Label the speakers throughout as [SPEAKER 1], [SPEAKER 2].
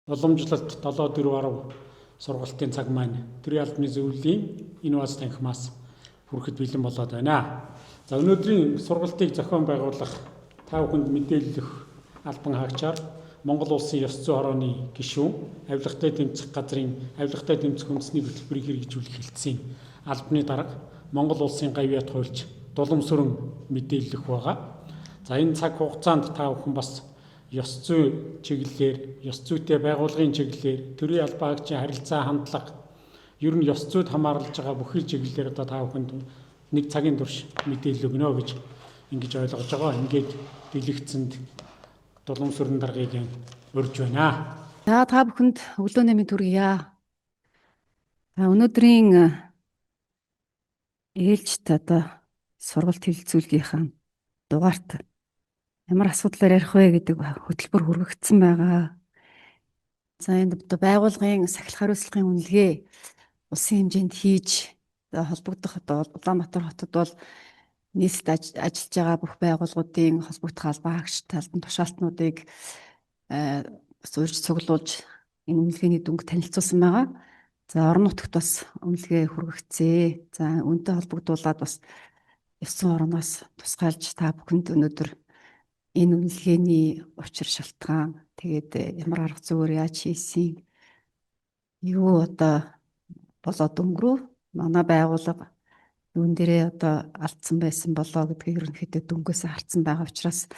[SPEAKER 1] Уламжлалт 7-4 сургалтын цаг маань төрийн албаны зөвлөлийн энэ бас танхимаас хүрэхэд бэлэн болоод байна. За өнөөдрийн сургалтыг зохион байгуулах та бүхэнд мэдээлэх албан хаагчаар Монгол улсын ёс зүйн хорооны гишүүн, авилгатай тэмцэх газрын авилгатай тэмцэх үндэсний хөтөлбөрийг хэрэгжүүлэх хэлтсийн албаны дарга Монгол улсын гавьяат хуульч Дулам Сүрэн мэдээлэх байгаа. За энэ цаг хугацаанд та бүхэн бас ёс зүй чиглэлээр, ёс зүйтэй байгууллагын чиглэлээр, төрийн албан хаагчийн харилцаа хандлага, ер нь ёс зүйд хамаарлаж байгаа бүхэл чиглэлээр одоо та бүхэнд нэг цагийн турш мэдээлэл өгнө гэж ингэж ойлгож байгаа. Ингээд дэлгэцэнд Дулам Сүрэн даргаыг урьж байна.
[SPEAKER 2] За та бүхэнд өглөөний мэнд хүргье. Өнөөдрийн ээлжид одоо сургалт хэлэлцүүлгийнхаа дугаарт ямар асуудлаар ярих вэ гэдэг хөтөлбөр хүргэгдсэн байгаа. За энэ байгууллагын сахилах хариуцлагын үнэлгээ улсын хэмжээнд хийж холбогдох одоо Улаанбаатар хотод бол нийслэлд ажиллаж байгаа бүх байгууллагуудын холбогдох албан хаагч талбан тушаалтнуудыг урьж цуглуулж энэ үнэлгээний дүнг танилцуулсан байгаа. За орон нутагт бас үнэлгээ хүргэгцээ. За үүнтэй холбогдуулаад бас ёс зүйн орноос тусгайлж та бүхэнд өнөөдөр энэ үнэлгээний учир шалтгаан тэгээд ямар арга зүгээр яаж хийсэн юу одоо болоод өнгөрөө манай байгууллага юун дээрээ одоо алдсан байсан болоо гэдгийг ерөнхийдөө дүнгээс харсан байгаа учраас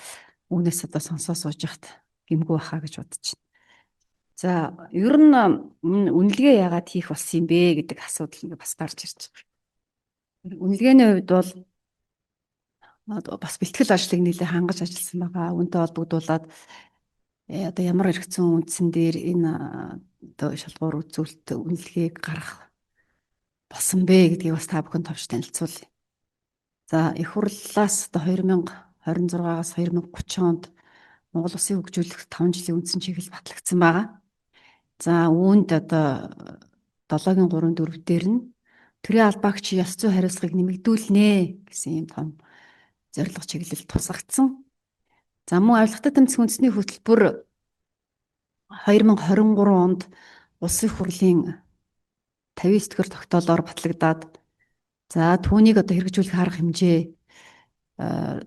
[SPEAKER 2] үүнээс одоо сонсоо сууж яхад гэмгүй баха гэж бодож байна. За ер нь үнэлгээ яагаад хийх болсон юм бэ гэдэг асуудал бас гарч ирж байгаа. Үнэлгээний хувьд бол бас бэлтгэл ажлыг нэлээд хангаж ажилласан байгаа. Үүнтэй холбогдуулаад одоо ямар эрх зүйн үндсэн дээр энэ одоо шалгуур үзүүлэлт үнэлгээг гаргах болсон бэ гэдгийг бас та бүхэн товч танилцуулъя. За их хурлаас одоо 2026-аас 2030 онд Монгол Улсын хөгжүүлэх 5 жилийн үндсэн чиглэл батлагдсан байгаа. За үүнд одоо 7-3-4 дээр нь төрийн албан хаагчийн ёс зүйн хариуцлагыг нэмэгдүүлнэ гэсэн юм том зорилго чиглэл тусгагдсан. За мөн авилгатай тэмцэх үндэсний хөтөлбөр 2023 онд улсын хурлын 59-р тогтоолоор батлагдаад за түүнийг одоо хэрэгжүүлэх арга хэмжээ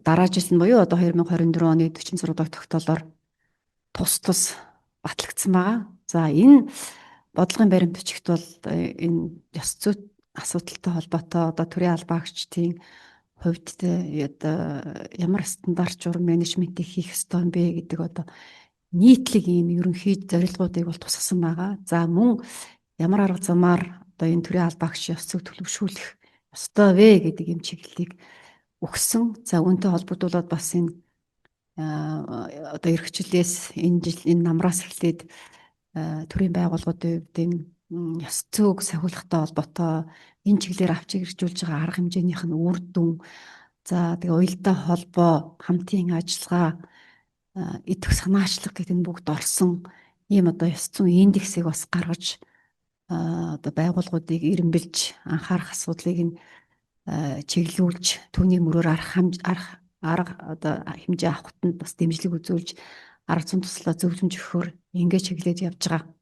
[SPEAKER 2] дараа жил нь буюу одоо 2024 оны 46 дахь тогтоолоор тус батлагдсан байгаа. За энэ бодлогын баримт бичигт бол энэ ёс зүйн асуудалтай холбоотой одоо төрийн албан хаагчдын хувьд ямар стандарт журам менежментийг хийх ёстой юм бэ гэдэг одоо нийтлэг ийм ерөнхий зорилгоодыг бол тусгасан байгаа. За мөн ямар арга замаар одоо энэ төрийн албан хаагчийн ёс зүйг төлөвшүүлэх ёстой вэ гэдэг юм чиглэлийг өгсөн. За үүнтэй холбогдуулаад бас энэ одоо эрхчлэлээс энэ жил энэ намраас эхлээд төрийн байгууллагуудын хувьд энэ ёс зүйг сахиулахтай холбоотой энэ чиглэлээр авч хэрэгжүүлж байгаа арга хэмжээнийх нь үр дүн, за тэгээ уялдаа холбоо, хамтын ажиллагаа, идэх санаачлах гэдэг нь бүгд орсон ийм одоо ёс зүйн индексийг бас гаргаж одоо байгууллагуудыг эренбэлж анхаарах асуудлыг нь чиглүүлж түүний мөрөөр арга одоо хэмжээ авахт нь бас дэмжлэг үзүүлж арга зүйн туслаа зөвлөмж өгөхөөр ингэж чиглээд явж байгаа.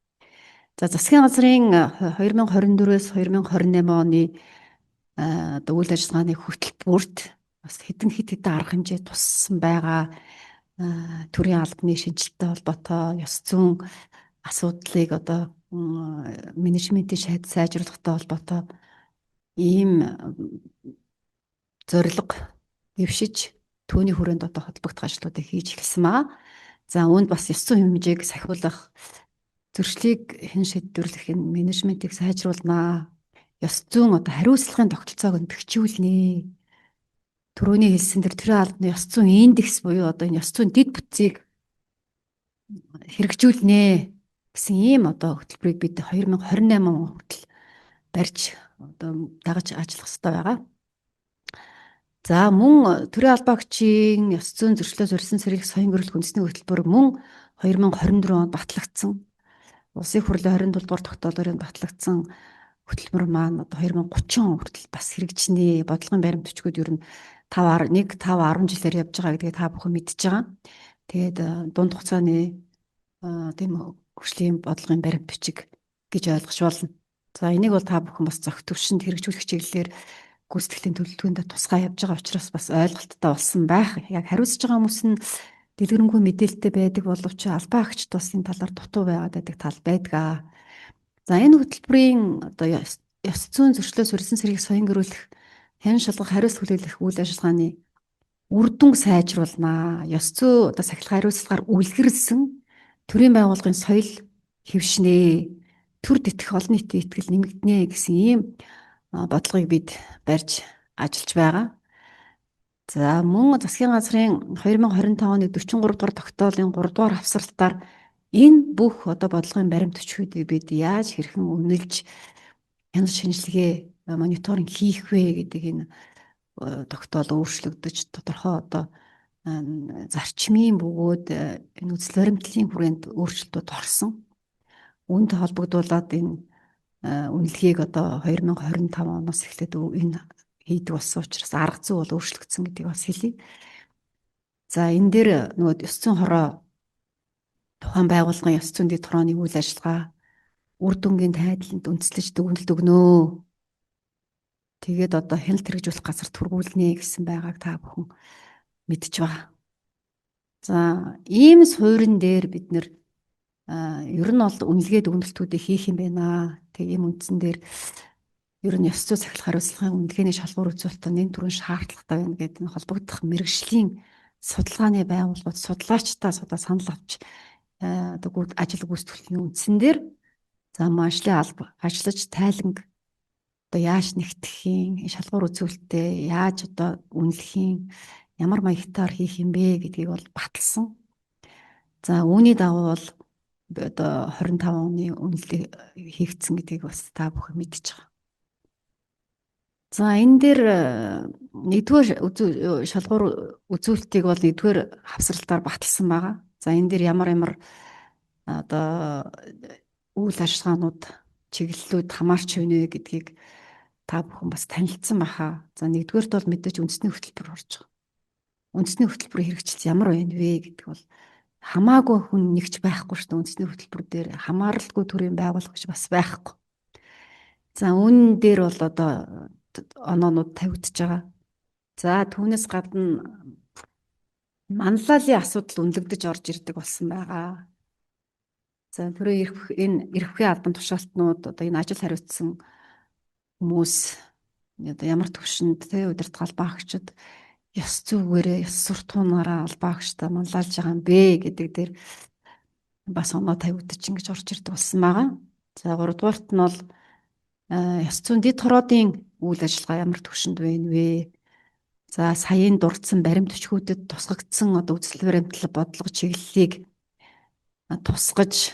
[SPEAKER 2] За засгийн газрын 2024-өөс 2028 оны одоо үйл ажиллагааны хөтөлбөрт бас хэдэн арга хэмжээ туссан байгаа. Төрийн албаны шинжилттэй холбоотой ёс зүйн асуудлыг одоо менежментийн сайжруулахтай холбоотой ийм зорилго дэвшиж түүний хүрээнд одоо холбогдох ажлуудыг хийж эхэлсэн байгаа. За үүнд бас ёс зүйн хэмжээг сахиулах, зөрчлийг хэн шийдвэрлэх энэ менежментийг сайжруулнаа. Ёс зүйн одоо хариуцлагын тогтолцоог нь бэхжүүлнэ. Түрүүний хэлсэн тэр төрийн албаны ёс зүйн индекс буюу одоо энэ ёс зүйн дэд бүтцийг хэрэгжүүлнэ гэсэн ийм одоо хөтөлбөрийг бид 2028 он хүртэл барьж одоо дагаж ажиллах хэрэгтэй байгаа. За мөн төрийн албан хаагчийн ёс зүйн зөрчлөөс урьдчилан сэргийлэх соён гэрэл үндэсний хөтөлбөр мөн 2024 онд батлагдсан. Улсын хурлын 27 дугаар тогтоолоор батлагдсан хөтөлбөр маань одоо 2030 он хүртэл бас хэрэгжинэ. Бодлогын баримт бичгүүд ер нь 5-10 жилээр явж байгаа гэдгийг та бүхэн мэдж байгаа. Тэгээд дунд хугацааны тийм хөгжлийн бодлогын баримт бичиг гэж ойлгож болно. За энийг бол та бүхэн бас зохи төвшөнд хэрэгжүүлэх чиглэлээр гүйцэтгэлийн төлөвлөгөөнд тусгай явж байгаа учраас бас ойлголттой болсон байх. Яг хариуцж байгаа хүмүүс нь дэлгэрэнгүй мэдээлэлтэй байдаг боловч албан агчд бас энэ талаар дутуу байгаад байдаг тал байдаг. За энэ хөтөлбөрийн одоо ёс зүйн зөрчлөөс урьдчилан цэргийг соён гөрүүлэх, хэн шалгах, хариуц хүлээлгэх үйл ажиллагааны үр дүн сайжруулнаа. Ёс зүй одоо сахилгын хариуцлагаар үлгэрсэн төрийн байгууллагын соёл хэвшнээ. Төр тэтгэх олон нийтийн итгэл нэмэгдэнэ гэсэн ийм бодлогыг бид барьж ажиллаж байгаа. За мөн засгийн газрын 2025 оны 43 дугаар тогтоолын 3 дугаар хавсралтаар энэ бүх одоо бодлогын баримт бичгүүдийг бид яаж хэрхэн үнэлж хяналт шинжилгээ мониторинг хийх вэ гэдэг энэ тогтоол өөрчлөгдөж тодорхой одоо зарчмын бөгөөд энэ үзэл баримтлалын хүрээнд өөрчлөлтүүд орсон. Үүнтэй холбогдуулаад энэ үнэлгээг одоо 2025 оноос эхлээд энэ хийдэг болсон учраас арга зүй бол өөрчлөгдсөн гэдгийг бас хэлье. За энэ дээр нөгөө ёс зүйн хороо тухайн байгууллагын ёс зүйн дэд хорооны үйл ажиллагаа үр дүнгийн тайланд үндэслэж дүгнэлт өгнөө. Тэгээд одоо хяналт хэрэгжүүлэх газар түргүүлнэ гэсэн байгааг та бүхэн мэдж байгаа. За ийм суурин дээр бид нэр ер нь бол үнэлгээ дүгнэлтүүдийг хийх юм байна. Тэг ийм үндсэн дээр ер нь ёс зүй сахилах хариуцлагын үнэлгээний шалгуур үзүүлэлтөнд энэ түрүүн шаардлагатай байна гэдэг нь холбогдох мэргэжлийн судалгааны байгууллагууд судлаачдаа санал авч одоо ажил гүйцэтгэлний үндсэн дээр ажлын алба ажиллаж тайланг одоо яаж нэгтгэх юм, шалгуур үзүүлэлтээ яаж одоо үнэлэх юм, ямар маягтаар хийх юм бэ гэдгийг бол баталсан. За үүний дагуу бол одоо 25 оны үнэлгээ хийгдсэн гэдгийг бас та бүхэн мэдж байгаа. За энэ дээр нэгдүгээр шалгуур үзүүлэлтийг бол нэгдүгээр хавсралтаар баталсан байгаа. За энэ дээр ямар одоо үйл ажиллагаанууд чиглэлүүд хамаарч байна гэдгийг та бүхэн бас танилцсан баха. За нэгдүгээрт бол мэдээж үндэсний хөтөлбөр орж байгаа. Үндэсний хөтөлбөрийн хэрэгжилт ямар байна вэ гэдэг бол хамаагүй хүн нэгч байхгүй шүү дээ. Үндэсний хөтөлбөр дээр хамааралгүй төрийн байгууллага гэж бас байхгүй. За үүн дээр бол одоо оноонууд тавигдж байгаа. За түүнээс гадна манлайлалын асуудал үнэлэгдэж орж ирдэг болсон байгаа. За энэ эрхвээ албан тушаалтнууд одоо энэ ажил хариуцсан хүмүүс одоо ямар төвшөнд удирдах албан агчид ёс зүйгээрээ ёс суртахуунаараа албан агчдаа манлайлж байгаа юм бэ гэдэг дээр бас оноо тавигдаж ингэж орж ирдэг болсон байгаа. За 3 дугаарт нь бол ёс зүйн дэд хороодын үйл ажиллагаа ямар төвшөнд байна вэ? За саяын дурдсан баримт бичгүүдэд тусгагдсан одоо үзэл баримтлал бодлого чиглэлийг тусгаж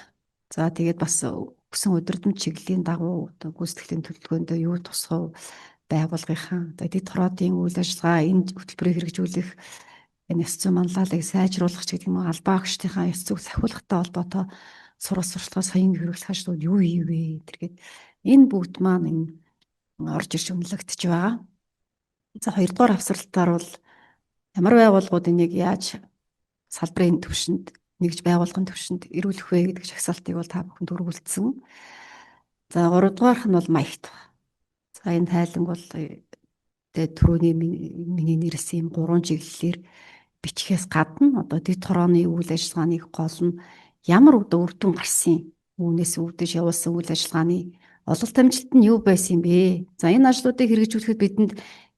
[SPEAKER 2] за тэгээд бас өгсөн удирдамж чиглэлийн дагуу одоо гүйцэтгэлийн төлөвлөгөөнд юу тусгав байгууллагынхаа одоо дэд хороодын үйл ажиллагаа энэ хөтөлбөрийг хэрэгжүүлэх энэ ёс зүйн манлайлалыг сайжруулах гэдэг юм албан агчдынхаа ёс зүйг сахиулахтай холбоотой сурал сурталчилгаа саяын хэрэглэх ажлууд юу хийвэ тэргээд энэ бүгд маань энэ орж ирж үнэлэгдэж байгаа. За 2 дугаар хавсралтаар бол ямар байгууллагууд энийг яаж салбарын төвшөнд нэгж байгуулгын төвшөнд ирүүлэх вэ гэдэг жагсаалтыг бол та бүхэн дөрвөлдсөн. За 3 дугаарх нь бол маягт. За энэ тайланг бол тэгээд түрүүний миний нэрсэн юм 3 чиглэлээр бичгээс гадна одоо дэд хорооны үйл ажиллагааны гол нь ямар үр дүн гарсан үүнээс үүдэж явуулсан үйл ажиллагааны ололт амжилт нь юу байсан юм бэ? За энэ ажлуудыг хэрэгжүүлэхэд бидэнд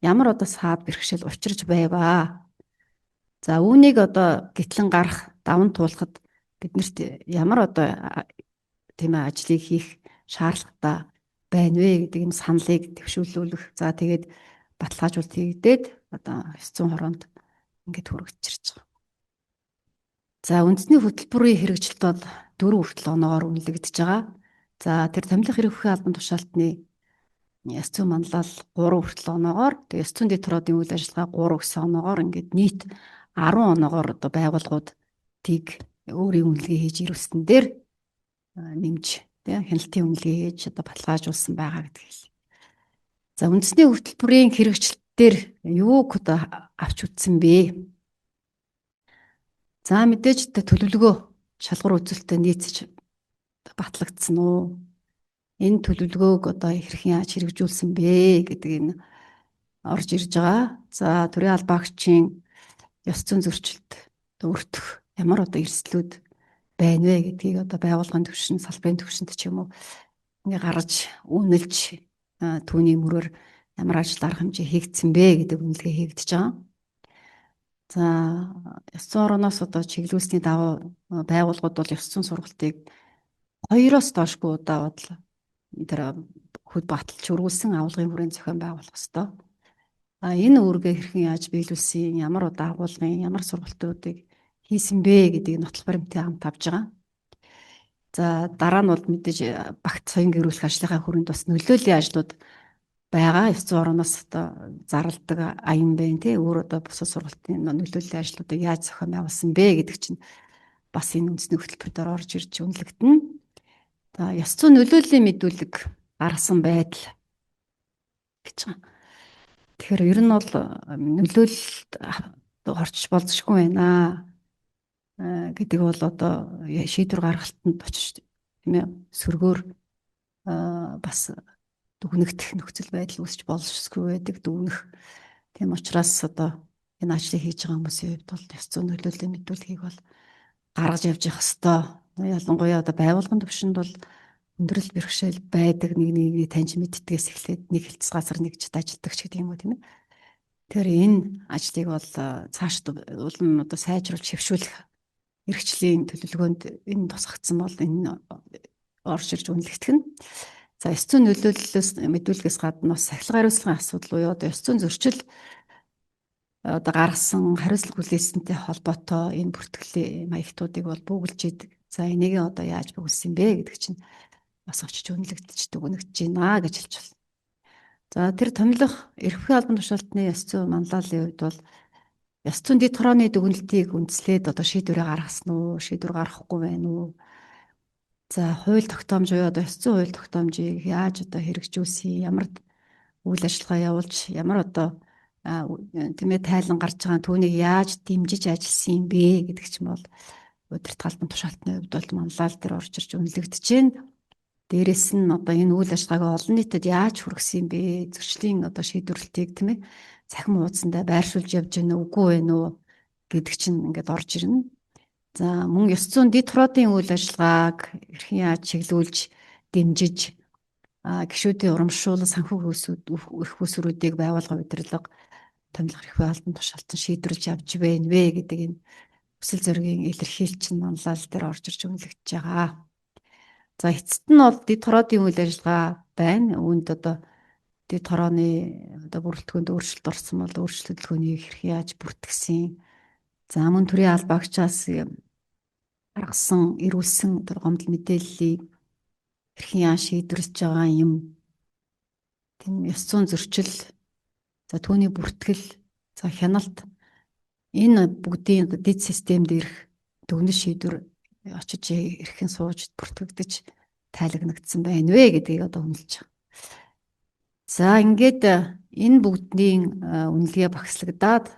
[SPEAKER 2] ямар одоо саад бэрхшээл учирч байваа? За үүнийг одоо гэтлэн гарах, даван туулахад биднэрт ямар одоо тийм ажлыг хийх шаардлагатай байна вэ гэдэг юм саналыг төвшүүлүүлэх. За тэгээд баталгаажуулалт хийгдээд одоо 900 хороонд ингээд хүрэгчирч байгаа. За үндэсний хөтөлбөрийн хэрэгжилт бол 4 хүртэл оноогоор үнэлэгдэж байгаа. За тэр томилох эрхвээ албан тушаалтны ёс зүйн манлал 3 хүртэл оноогоор, тэгээ ёс зүйн дэд хороодын үйл ажиллагаа 3 гэсэн оноогоор ингээд нийт 10 оноогоор одоо байгууллагууд тийг өөрийн үнэлгээ хийж ирүүлсэн дээр нэмж тийм хяналтын үнэлгээ хийж одоо баталгаажуулсан байгаа гэдэг хэлье. За үндэсний хөтөлбөрийн хэрэгжилтээр юуг одоо авч үзсэн бэ? За мэдээж төлөвлөгөө шалгуур үзүүлэлтэд нийцэж батлагдсан уу? Энэ төлөвлөгөөг одоо хэрхэн яаж хэрэгжүүлсэн бэ гэдэг энэ орж ирж байгаа. За төрийн албаагчийн ёс зүйн зөрчилд өртөх ямар одоо эрсдлүүд байна вэ гэдгийг одоо байгууллагын түвшин, салбарын түвшинд ч юм уу ингээ гаргаж үнэлж түүний мөрөөр ямар ажил арга хэмжээ хийгдсэн бэ гэдэг үнэлгээ хийгдэж байгаа. За ёс зүйн орооноос одоо чиглүүлсний дагуу байгууллагууд бол ёс зүйн сургалтыг 2-оос доошгүй удаа бодлоо тэр хөд баталж өргүүлсэн авалгын хүрээнд зохион байгуулах ёстой. Энэ үүргээ хэрхэн яаж биелүүлсэн, ямар удаа агуулгын, ямар сургалтуудыг хийсэн бэ гэдгийг нотлох баримтын хамт авж байгаа. За дараа нь бол мэдээж багц соён гэрүүлэх ажлынхаа хүрээнд бас нөлөөллийн ажлууд байгаа. Ёс зүйн орооноос одоо зарладаг аян байна тий. Өөр одоо бусад сургалтын нөлөөллийн ажлуудыг яаж зохион байгуулсан бэ гэдэг чинь бас энэ үндэсний хөтөлбөрөөр орж ирж үнэлэгдэнэ. За ёс зүйн нөлөөллийн мэдүүлэг гаргасан байдал гэж байгаа. Тэгэхээр ер нь бол нөлөөлөлд орчиж болзошгүй байна гэдэг бол одоо шийдвэр гаргалтанд очиж тийм ээ сөргөөр бас дүгнэгдэх нөхцөл байдал үүсч болзошгүй байдаг дүгнэх. Тийм учраас одоо энэ ажлыг хийж байгаа хүмүүсийн хувьд бол ёс зүйн нөлөөллийн мэдүүлгийг бол гаргаж явж явах ёстой. Ялангуяа одоо байгууллагын түвшинд бол өндөрлөл бэрхшээл байдаг нэг таньж мэддгээс эхлээд нэг хэлтс газар нэгжид ажилладаг ч гэдэг юм уу тийм ээ. Тэгэхээр энэ ажлыг бол цаашд улам одоо сайжруулж хэвшүүлэх эрхчлийн төлөвлөгөөнд энэ тусгагдсан бол энэ орж ирж үнэлэгдэх нь. За ёс зүйн нөлөөллөөс мэдүүлгээс гадна бас сахилгын хариуцлагын асуудал буюу одоо ёс зүйн зөрчил одоо гаргасан хариуцлага хүлээсэнтэй холбоотой энэ бүртгэлийн маягтуудыг бол бөглөж идэг. За энийг одоо яаж бөглөсөн бэ гэдэг чинь бас очиж үнэлэгдэж байна гэж хэлж байна. За тэр томилох эрх бүхий албан тушаалтны ёс зүйн манлайлалын хувьд бол ёс зүйн дэд хорооны дүгнэлтийг үндэслээд одоо шийдвэрээ гаргасан уу, шийдвэр гаргахгүй байна уу? За хууль тогтоомж буюу одоо ёс зүйн хууль тогтоомжийг яаж одоо хэрэгжүүлсэн, ямар үйл ажиллагаа явуулж, ямар одоо тийм ээ тайлан гарч байгаа түүнийг яаж дэмжиж ажилласан юм бэ гэдэг ч юм бол удирдах албан тушаалтны хувьд бол манлайл дээр орж ирж үнэлэгдэж байна. Дээрээс нь одоо энэ үйл ажиллагааг олон нийтэд яаж хүргэсэн юм бэ? Зөрчлийн одоо шийдвэрлэлтийг тийм ээ цахим хуудсандаа байршуулж явж гэнэ үгүй вэ нүү гэдэг чинь ингээд орж ирнэ. За мөн ёс зүйн дэд хороодын үйл ажиллагааг хэрхэн яаж чиглүүлж дэмжиж гишүүдийн урамшуул санхүү их усруудыг байгуулга удирдлага томилох эрх буй албан тушаалтан шийдвэрлэж явж байна вэ гэдэг энэ хүсэл зоригийн илэрхийлэл чинь манлайл дээр орж ирж үнэлэгдэж байгаа. За эцэст нь бол дэд хороодын үйл ажиллагаа байна. Үүнд одоо дэд хорооны одоо бүрэлдэхүүнд өөрчлөлт орсон бол өөрчлөлт төлөвлөгөөнийг хэрхэн яаж бүртгэсэн. За мөн төрийн албаагчаас гаргасан, ирүүлсэн тэр гомдол мэдээллийг хэрхэн яаж шийдвэрлэж байгаа юм. Тийм ёс зүйн зөрчил, за түүний бүртгэл, за хяналт энэ бүгдийн дэд системд ирэх дүгнэлт шийдвэр очиж эрхэн сууж бүртгэгдэж тайлагнагдсан байна вэ гэдгийг одоо үнэлж байгаа. За ингээд энэ бүгдийн үнэлгээ багслагдаад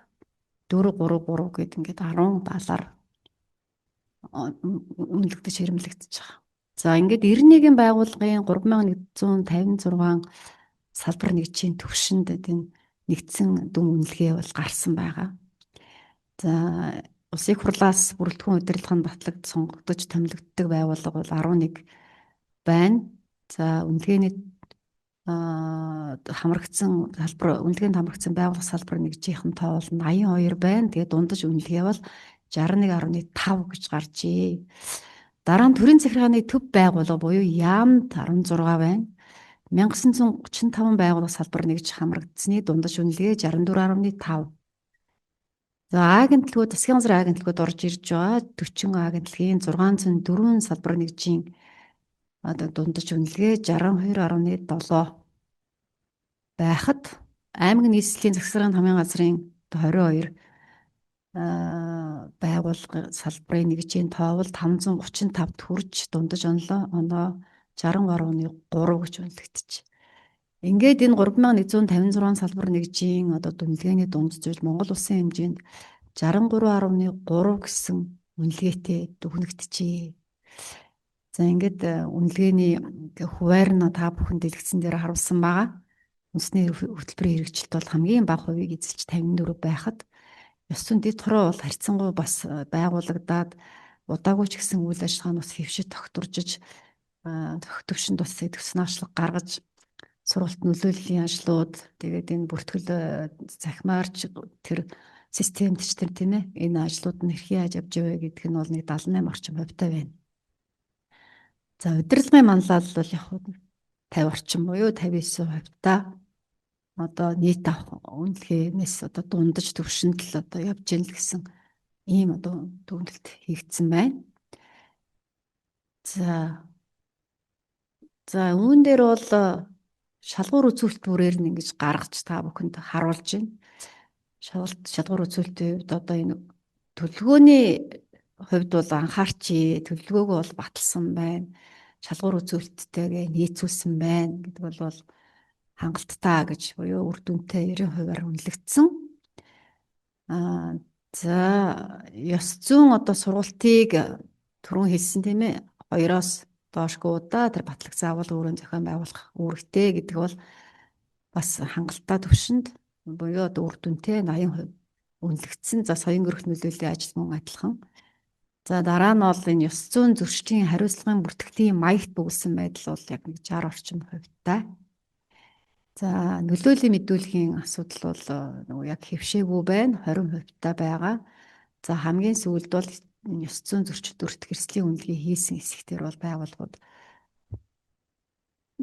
[SPEAKER 2] 4-3-3 гэд ингээд 10 балаар үнэлэгдэж хэрэмлэгдэж байгаа. За ингээд 91-ийн байгууллагын 3156 салбар нэгжийн түвшинд энэ нэгдсэн дүн үнэлгээ бол гарсан байгаа. За улсын их хурлаас бүрэлдэхүүн удирдлагын батлагдж сонгогдож томилогддог байгууллага бол 11 байна. За үнэлгээний хамрагдсан салбар үнэлгээнд хамрагдсан байгууллага салбар нэгжийнхэн тоо бол 82 байна. Тэгээд дундаж үнэлгээ бол 61.5 гэж гарчээ. Дараа нь төрийн захиргааны төв байгууллага буюу яамд 16 байна. 1935 байгууллага салбар нэгж хамрагдсны дундаж үнэлгээ 64.5. За агентлагууд, засгийн газрын агентлагууд орж ирж байгаа 40 агентлагийн 604 салбар нэгжийн одоо дундаж үнэлгээ 62.7 байхад аймаг нийслэлийн засгийн хамгаалалтын газрын 22 байгууллага салбарын нэгжийн тоо бол 535-д хүрч дундаж оноо 63.3 гэж үнэлэгдэж. Ингээд энэ 3156 салбар нэгжийн одоо үнэлгээний дунд зүйл Монгол улсын хэмжээнд 63.3 гэсэн үнэлгээтэй дүгнэгдэжээ. За ингээд үнэлгээний хуваар нь та бүхэн дэлгэцэн дээр харуулсан байгаа. Үндэсний хөтөлбөрийн хэрэгжилт бол хамгийн бага хувийг эзэлж 54 байхад ёс зүйн дэд хороо бол харьцангуй бас байгуулагдаад удаагүй ч гэсэн үйл ажиллагаа нь бас хэвшид тогтворжиж төвшөнд бас идэвх санаачлаг гаргаж сургалт нөлөөллийн ажлууд тэгээд энэ бүртгэл захимаарч тэр системд ч тэр тийм ээ энэ ажлууд нь хэрхэн яаж явж байв гэдг нь бол нэг 78 орчим хувьтай байна. За удирдлагын манлайлал бол яг 50 орчим буюу 59% одоо нийт авах үнэлгээнээс одоо дундаж төвшөнд л одоо явж ийн л гэсэн ийм одоо дүгнэлт хийгдсэн байна. За үүн дээр бол шалгуур үзүүлэлт бүрээр нь ингэж гаргаж та бүхэнд харуулж байна. Шалгуур үзүүлэлтийн хувьд одоо энэ төлөвлөгөөний хувьд бол анхаарчи төлөвлөгөөгөө бол баталсан байна. Шалгуур үзүүлэлттэйгээ нийцүүлсэн байна гэдэг бол хангалттай гэж буюу үр дүнтэй 90%-аар үнэлэгдсэн. За ёс зүйн одоо сургалтыг түрүүн хэлсэн тийм ээ 2-оос доошгүй удаа тэр батлаг заавал өөрөөр зохион байгуулах үүрэгтэй гэдэг бол бас хангалттай төвшөнд буюу одоо үр дүнтэй 80% үнэлэгдсэн. За соён гэрх нөлөөллийн ажил мөн адилхан. За дараа нь бол энэ ёс зүйн зөрчлийн хариуцлагын бүртгэлийн маягт бүгдсэн байдал бол яг 60 орчим хувьтай. За нөлөөллийн мэдүүлгийн асуудал бол нөгөө яг хэвшээгүй байна 20% байгаа. За хамгийн сүүлд бол ёс зүйн зөрчил бүртгэх эрсдлийн үнэлгээ хийсэн хэсэгтэр бол байгууллагууд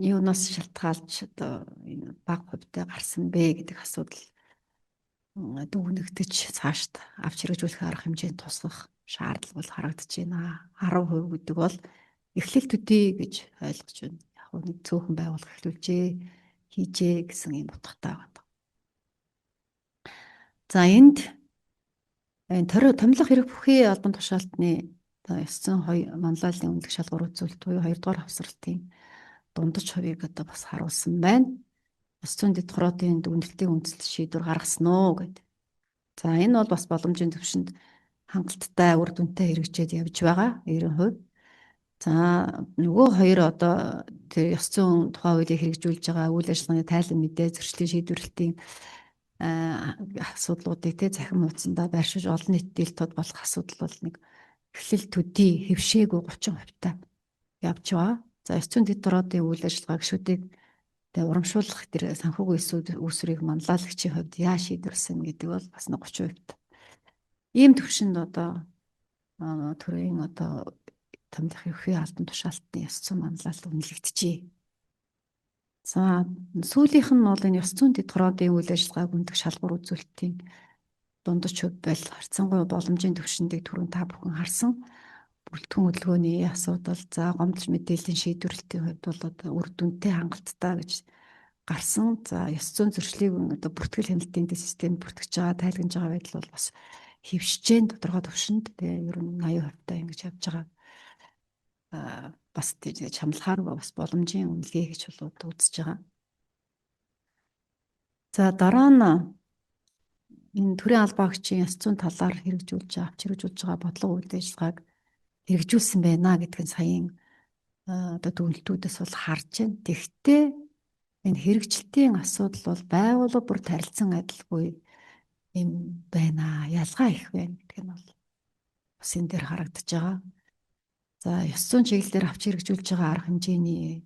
[SPEAKER 2] юунаас шалтгаалж одоо энэ бага хувьтай гарсан бэ гэдэг асуудал дүгнэгдэж цаашд авч хэрэгжүүлэх арга хэмжээнд тусгах шаардлага бол харагдаж байна. 10% гэдэг бол эхлэл төдий гэж ойлгож байна. Яг нэг цөөхөн байгууллага эхлүүлжээ, хийжээ гэсэн юм утгатай байна. За энд томилох хэрэг бүхий албан тушаалтны ёс зүйн манлайлалын үнэлэх шалгуур үзүүлэлт буюу 2 дугаар хавсралтын дундаж хувийг одоо бас харуулсан байна. Ёс зүйн дэд хороодын дүгнэлтийн үндэслэл шийдвэр гаргасан уу гэдэг. За энэ бол бас боломжийн төвшөнд хангалттай үр дүнтэй хэрэгжээд явж байгаа 90%. За нөгөө хоёр одоо тэр ёс зүйн тухай хуулийг хэрэгжүүлж байгаа үйл ажиллагааны тайлан мэдээ зөрчлийн шийдвэрлэлтийн асуудлуудыг захин хуудсандаа байршиж олон нийтэд ил тод болох асуудал бол нэг эхлэл төдий хэвшээгүй 30% явж байгаа. За ёс зүйн дэд хороодын үйл ажиллагаа гишүүдийг урамшуулах тэр санхүүгийн үүсвэрийг манлайлагчийн хувьд яа шийдвэрлсэн гэдэг бол бас 30%. Ийм төвшөнд одоо төрийн одоо томилох ерхий албан тушаалтны ёс зүйн манлайлал үнэлэгдэжээ. За сүүлийнх нь бол энэ ёс зүйн дэд хороодын үйл ажиллагааг үнэлэх шалгуур үзүүлэлтийн дундаж хувь бол харьцангуй боломжийн төвшөндийг түрүүн та бүхэн харсан. Бүрэлдэхүүн хөдөлгөөний асуудал, за гомдол мэдээллийн шийдвэрлэлтийн хувьд бол одоо үр дүнтэй хангалттай гэж гарсан. За ёс зүйн зөрчлийг одоо бүртгэл хяналтын системд бүртгэж байгаа, тайлгнаж байгаа байдал бол бас хэвшижэн тодорхой төвшөнд тэгээ ер нь 80% ингэж явж байгаа. Бас тийм чамлахаар бас боломжийн үнэлгээ гэж бол үзэж байгаа. За дараа нь энэ төрийн албаагчийн ёс зүйн талаар авч хэрэгжүүлж байгаа бодлого үйл ажиллагааг хэрэгжүүлсэн байна гэдгийг саяын одоо дүгнэлтүүдээс бол харж байна. Тэгэхдээ энэ хэрэгжилтийн асуудал бол байгууллага бүр тарилцсан адилгүй юм байна. Ялгаа их байна гэдэг нь бол бас энэ дээр харагдаж байгаа. За ёс зүйн чиглэлээр авч хэрэгжүүлж байгаа арга хэмжээний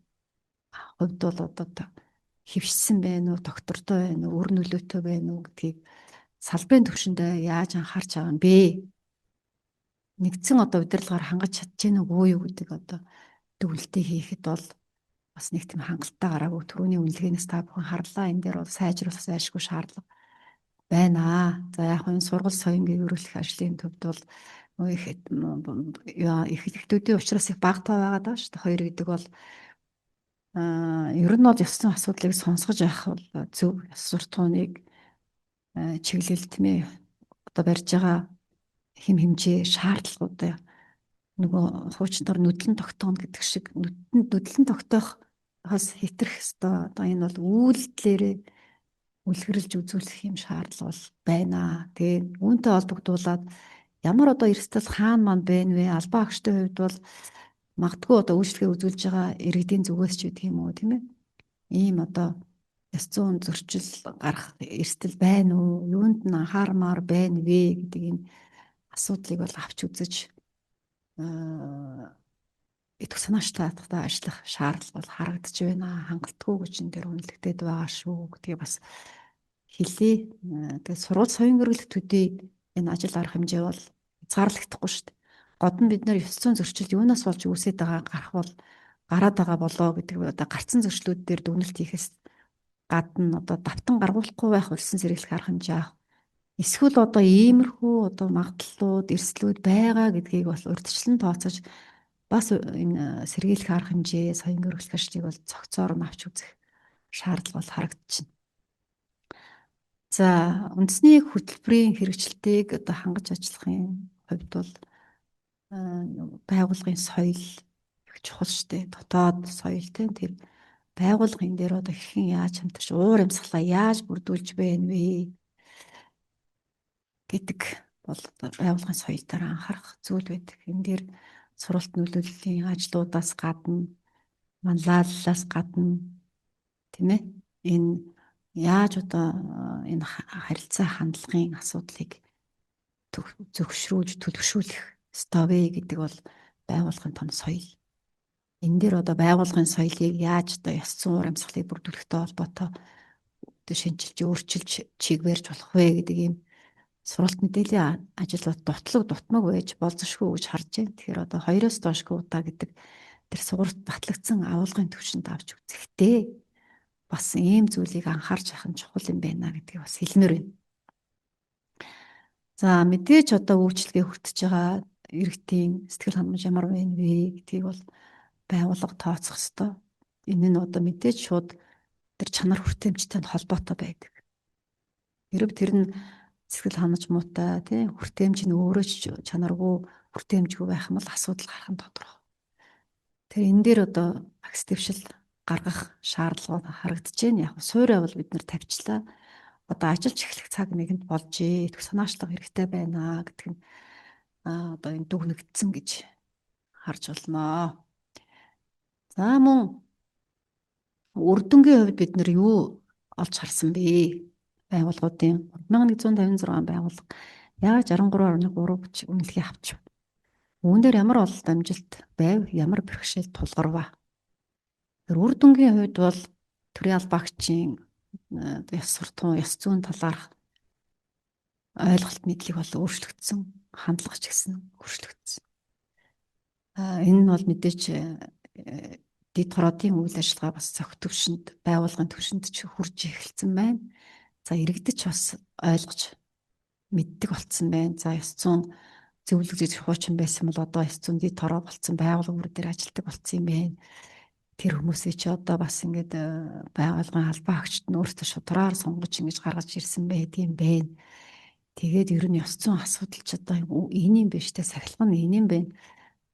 [SPEAKER 2] хувьд бол одоо хэвшсэн байна уу, доктортой байна уу, үр нөлөөтэй байна уу гэдгийг салбарын төвшөндөө яаж анхаарч байгаа юм бэ? Нэгдсэн одоо удирдлагаар хангаж чадчихэв үгүй юу гэдэг одоо дүгнэлтийг хийхэд бол бас нэг тийм хангалттай гараагүй. Түрүүний үнэлгээнээс та бүхэн харлаа. Энэ дээр бол сайжруулах зайлшгүй шаардлага байна. За яг энэ сургууль соён гэрүүлэх ажлын төвд бол их ихтүүдийн учраас их багтаа байгаад байгаа шүү дээ. Хоёр гэдэг бол ер нь бол ёс зүйн асуудлыг сонсгож явах бол зөв. Ёс суртахууныг чиглэл тийм ээ одоо барьж байгаа хэм хэмжээ шаардлагуудаа нөгөө хуучнаар нүдлэн тогтооно гэдэг шиг нүдлэн тогтоохоос хэтрэх ёстой. Одоо энэ бол үйлдэлээрээ үлгэрлж үзүүлэх юм шаардлага бол байна. Тэгээ үүнтэй холбогдуулаад ямар одоо эрсдэл хаана маань байна вэ? Албан агчдын хувьд бол магадгүй одоо үйлчлэгээ үзүүлж байгаа иргэдийн зүгээс ч гэдэг юм уу тийм ээ. Ийм одоо ёс зүйн зөрчил гарах эрсдэл байна уу? Юунд нь анхаармаар байна вэ гэдэг энэ асуудлыг бол авч үзэж идэх санаачтай ажиллах шаардлага бол харагдаж байна. Хангалтгүй хүчин дээр үнэлэгдээд байгаа шүү гэдгийг бас хэлье. Тэгээд сургууль соён гэрэл төдий энэ ажил арга хэмжээ бол хязгаарлагдахгүй шүү дээ. Гол нь бид нар ёс зүйн зөрчил юунаас болж үүсээд байгаа гарах бол гараад байгаа болоо гэдэг одоо гарцсан зөрчлүүд дээр дүгнэлт хийхээс гадна одоо давтан гаргуулахгүй байх улсын сэргийлэх арга хэмжээ авах. Эсвэл одоо иймэрхүү одоо магадлалууд, эрсдлүүд байгаа гэдгийг бол урьдчилан тооцож бас энэ сэргийлэх арга хэмжээ, соён гэрэл ажлыг бол цогцоор нь авч үзэх шаардлага бол харагдаж байна. За үндэсний хөтөлбөрийн хэрэгжилтийг одоо хангаж ажиллахын хувьд бол байгууллагын соёл их чухал шүү дээ. Дотоод соёл тэр байгууллагын дээр одоо хэрхэн яаж хамтарч уур амьсгалаа яаж бүрдүүлж байна вэ гэдэг бол байгууллагын соёл дээр анхаарах зүйл байдаг. Энэ дээр суралт нөлөөллийн ажлуудаас гадна, манлайллаас гадна тийм ээ энэ яаж одоо энэ харилцаа хандлагын асуудлыг зөвшрүүлж төлөвшүүлэх ёстой вэ гэдэг бол байгууллагын том соёл. Энэ дээр одоо байгууллагын соёлыг яаж одоо ёс зүйн уур амьсгалыг бүрдүүлэхтэй холбоотой шинжилж, өөрчилж, чиглэж болох вэ гэдэг ийм суралт мэдээллийн ажил дутмаг байж болзошгүй гэж харж байна. Тэгэхээр одоо 2-оос доошгүй удаа гэдэг тэр сугарт батлагдсан агуулгын төвшөнд авч үзэхдээ бас ийм зүйлийг анхаарч ахын чухал юм байна гэдгийг бас хэлмээр байна. За мэдээж одоо үйлчлэгээ хүртэж байгаа иргэдийн сэтгэл ханамж ямар байна вэ гэдгийг бол байгууллага тооцох ёстой. Энэ нь одоо мэдээж шууд тэр чанар хүртээмжтэй холбоотой байдаг. Хэрэг тэр нь сэтгэл ханаж муутай тий хүртээмж нь өөрөө ч чанаргүй хүртээмжгүй байх юм бол асуудал гарах нь тодорхой. Тэр энэ дээр одоо агс дэвшил гаргах шаардлага харагдаж байна. Яг суурь бол бид нар тавьчлаа. Одоо ажиллаж эхлэх цаг нэгэнд болжээ. Идэх санаачлах хэрэгтэй байна гэдэг нь одоо энэ дүгнэгдсэн гэж харж байна. За мөн үрдөнгийн хувьд бид нар юу олж харсан бэ? Байгууллагуудын 3156 байгууллага яг 63.3 үнэлгээ авч. Үүн дээр ямар ололт амжилт байв, ямар бэрхшээл тулгарв. Тэр үрдөнгийн хувьд бол төрийн албаагчийн ёс суртахуун, ёс зүйн талаарх ойлголт мэдлэг бол өөрчлөгдсөн, хандлага ч гэсэн өөрчлөгдсөн. Энэ нь бол мэдээж дэд хороодын үйл ажиллагаа бас зөвхөн төвшөнд, байгууллагын төвшөнд ч хурж эхэлсэн байна. За иргэдэж бас ойлгож мэддэг болцсон байна. За ёс зүйн зөвлөгөөж хуучин байсан бол одоо ёс зүйн дэд хороо болцсон байгууллагууд дээр ажилладаг болцсон юм байна. Тэр хүмүүсээ чи одоо бас ингээд байгууллагын албаагчид нь өөртөө шудраар сонгож ингэж гаргаж ирсэн байдığım байна. Тэгээд ер нь ёс зүйн асуудал ч одоо энэ юм биш те сахилган энэ юм байна.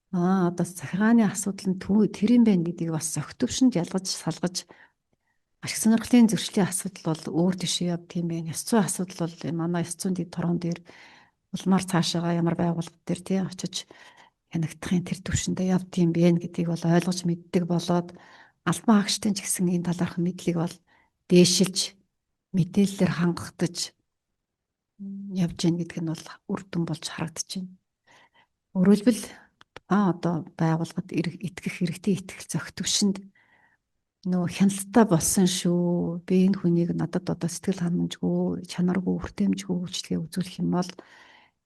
[SPEAKER 2] Одоо захиргааны асуудал нь тэр юм байна гэдгийг бас зөвхтөвшөнд ялгаж салгаж ашиг сонирхлын зөрчлийн асуудал бол өөр тийшээ явдаг юм байна. Ёс зүйн асуудал бол манай ёс зүйн дэд хороон дээр улмаар цаашаага ямар байгууллага дээр тий очиж хянагдахын тэр төвшөндөө явдаг юм бэ гэдгийг бол ойлгож мэддэг болоод албан хаагчдын ч гэсэн энэ талаарх мэдлэг бол дээшилж мэдээлэлээр хангагдаж явж гин гэдэг нь бол үр дүн болж харагдаж байна. Өөрөлдвөл одоо байгууллагад итгэх хэрэгтэй итгэл зохитөвшөнд нөө хяналттай болсон шүү. Би энэ хүнийг надад одоо сэтгэл ханамжгүй, чанаргүй, хүртээмжгүй үйлчлэгээ үзүүлэх юм бол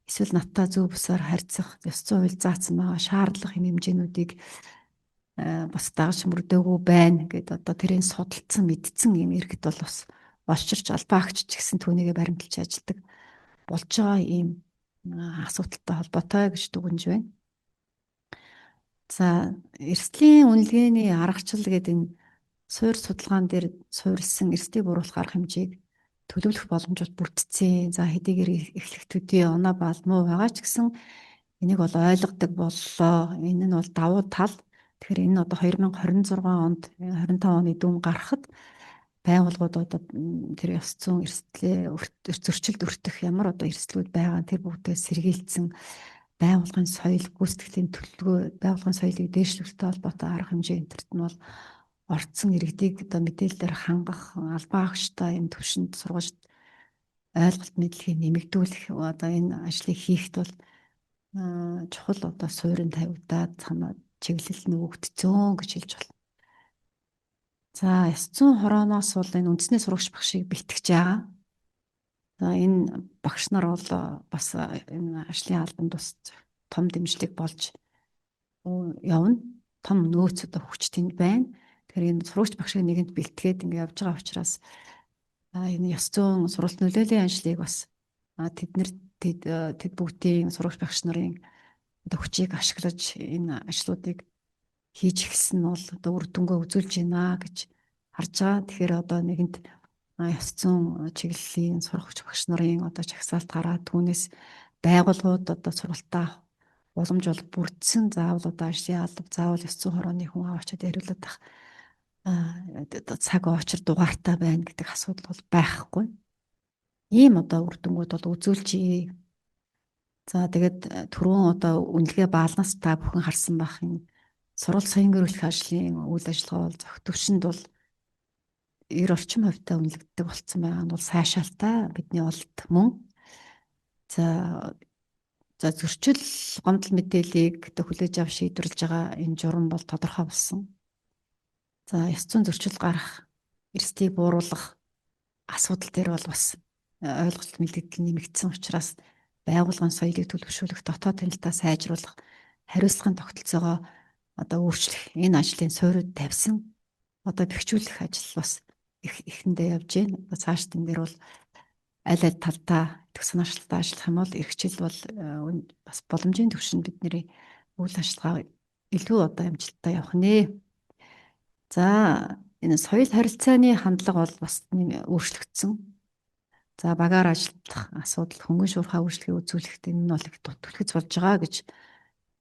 [SPEAKER 2] эсвэл надтай зөв бусаар харьцах, ёс зүйн хууль заасан байгаа шаардлага хэмжээнүүдийг бас дагаж мөрдөөгүй байна гэдээ одоо тэрийг судалсан, мэдсэн юм иргэд бол бас олчирч албаагч ч гэсэн түүнийгээ баримталж ажилладаг болж байгаа ийм асуудалтай холбоотой гэж дүгнэж байна. За эрсдлийн үнэлгээний аргачлал гэдэг энэ суурь судалгаан дээр суурилсан эрсдийг буруулах арга хэмжээг төлөвлөх боломжууд бүрдсэн. За хэдийгээр эхлэх төдий оноо балмуу байгаа ч гэсэн энийг бол ойлгодог боллоо. Энэ нь бол давуу тал. Тэгэхээр энэ одоо 2026 онд 25 оны дүн гарахад байгууллагууд одоо тэр ёс зүйн эрсдлээ зөрчилд өртөх ямар одоо эрсдлүүд байгаа тэр бүгдээ сэргийлсэн байгууллагын соёл гүйцэтгэлийн төлөвлөгөө, байгууллагын соёлыг дээшлэхтэй холбоотой арга хэмжээ энтерт нь бол орцсон иргэдийг одоо мэдээлэлээр хангах, албан хаагчтай энэ төвшөнд сургуульд ойлголт мэдлэгийг нэмэгдүүлэх одоо энэ ажлыг хийхэд бол чухал одоо суурин тавигдаад чиглэл нөгөгдсөн гэж хэлж байна. За, ёс зүйн хорооноос бол энэ үндэсний сурагч багшийг бэлтгэж байгаа. За, энэ багш нар бол бас энэ ажлын албанд бас том дэмжлэг болж явна. Том нөөц одоо хүч тэнд байна. Тэгэхээр энэ сурагч багшийг нэгэнд бэлтгээд ингэ явж байгаа учраас энэ ёс зүйн сургалт нөлөөллийн ажлыг бас тэд бүгдийн сурагч багш нарын одоо хүчийг ашиглаж энэ ажлуудыг хийж эхэлсэн нь бол одоо үр дүнгээ үзүүлж байна гэж харж байгаа. Тэгэхээр одоо нэгэнд ёс зүйн чиглэлийн сурагч багш нарын одоо жагсаалт гараад түүнээс байгууллагууд одоо сургалтаа авах боломж бол бүрдсэн. Заавал одоо ажлын алба, заавал ёс зүйн хорооны хүн аваачаад яриулаад ах цаг очир дугаартай байна гэдэг асуудал бол байхгүй. Ийм одоо үр дүнгууд бол үзүүлжээ. За, тэгээд түрүүн одоо үнэлгээ баалнаас та бүхэн харсан байх юм. Сургууль соён гэрүүлэх ажлын үйл ажиллагаа бол зохицовчнд бол 90 орчим хувьтай үнэлэгддэг болсон байгаа нь бол сайшаалтай бидний олд мөн. За, зөрчил гомдол мэдээллийг хүлээж авах шийдвэрлэж байгаа энэ журам бол тодорхой болсон. За, ёс зүйн зөрчил гарах, эрсдийг бууруулах асуудал дээр бол бас ойлголт мэдээлэл нэмэгдсэн учраас байгууллагын соёлыг төлөвшүүлэх, дотоод танилтаа сайжруулах, хариуцлагын тогтолцоогоо одоо өөрчлөх энэ ажлын суурьд тавьсан одоо бэхжүүлэх ажил бас ихэндээ явж байна. Цааш тэн дээр бол аль талдаа идэх санаачлалтаа ажиллах юм бол эрхчил бол бас боломжийн түвшинд бидний үйл ажиллагаа илүү одоо амжилттай явах нэ. За, энэ соёл харилцааны хандлага бол бас өөрчлөгдсөн. За, багаар ажиллах асуудал, хөнгөн шуурхай үйлчлэгийг үзүүлэхэд энэ нь бол их түлхэц болж байгаа гэж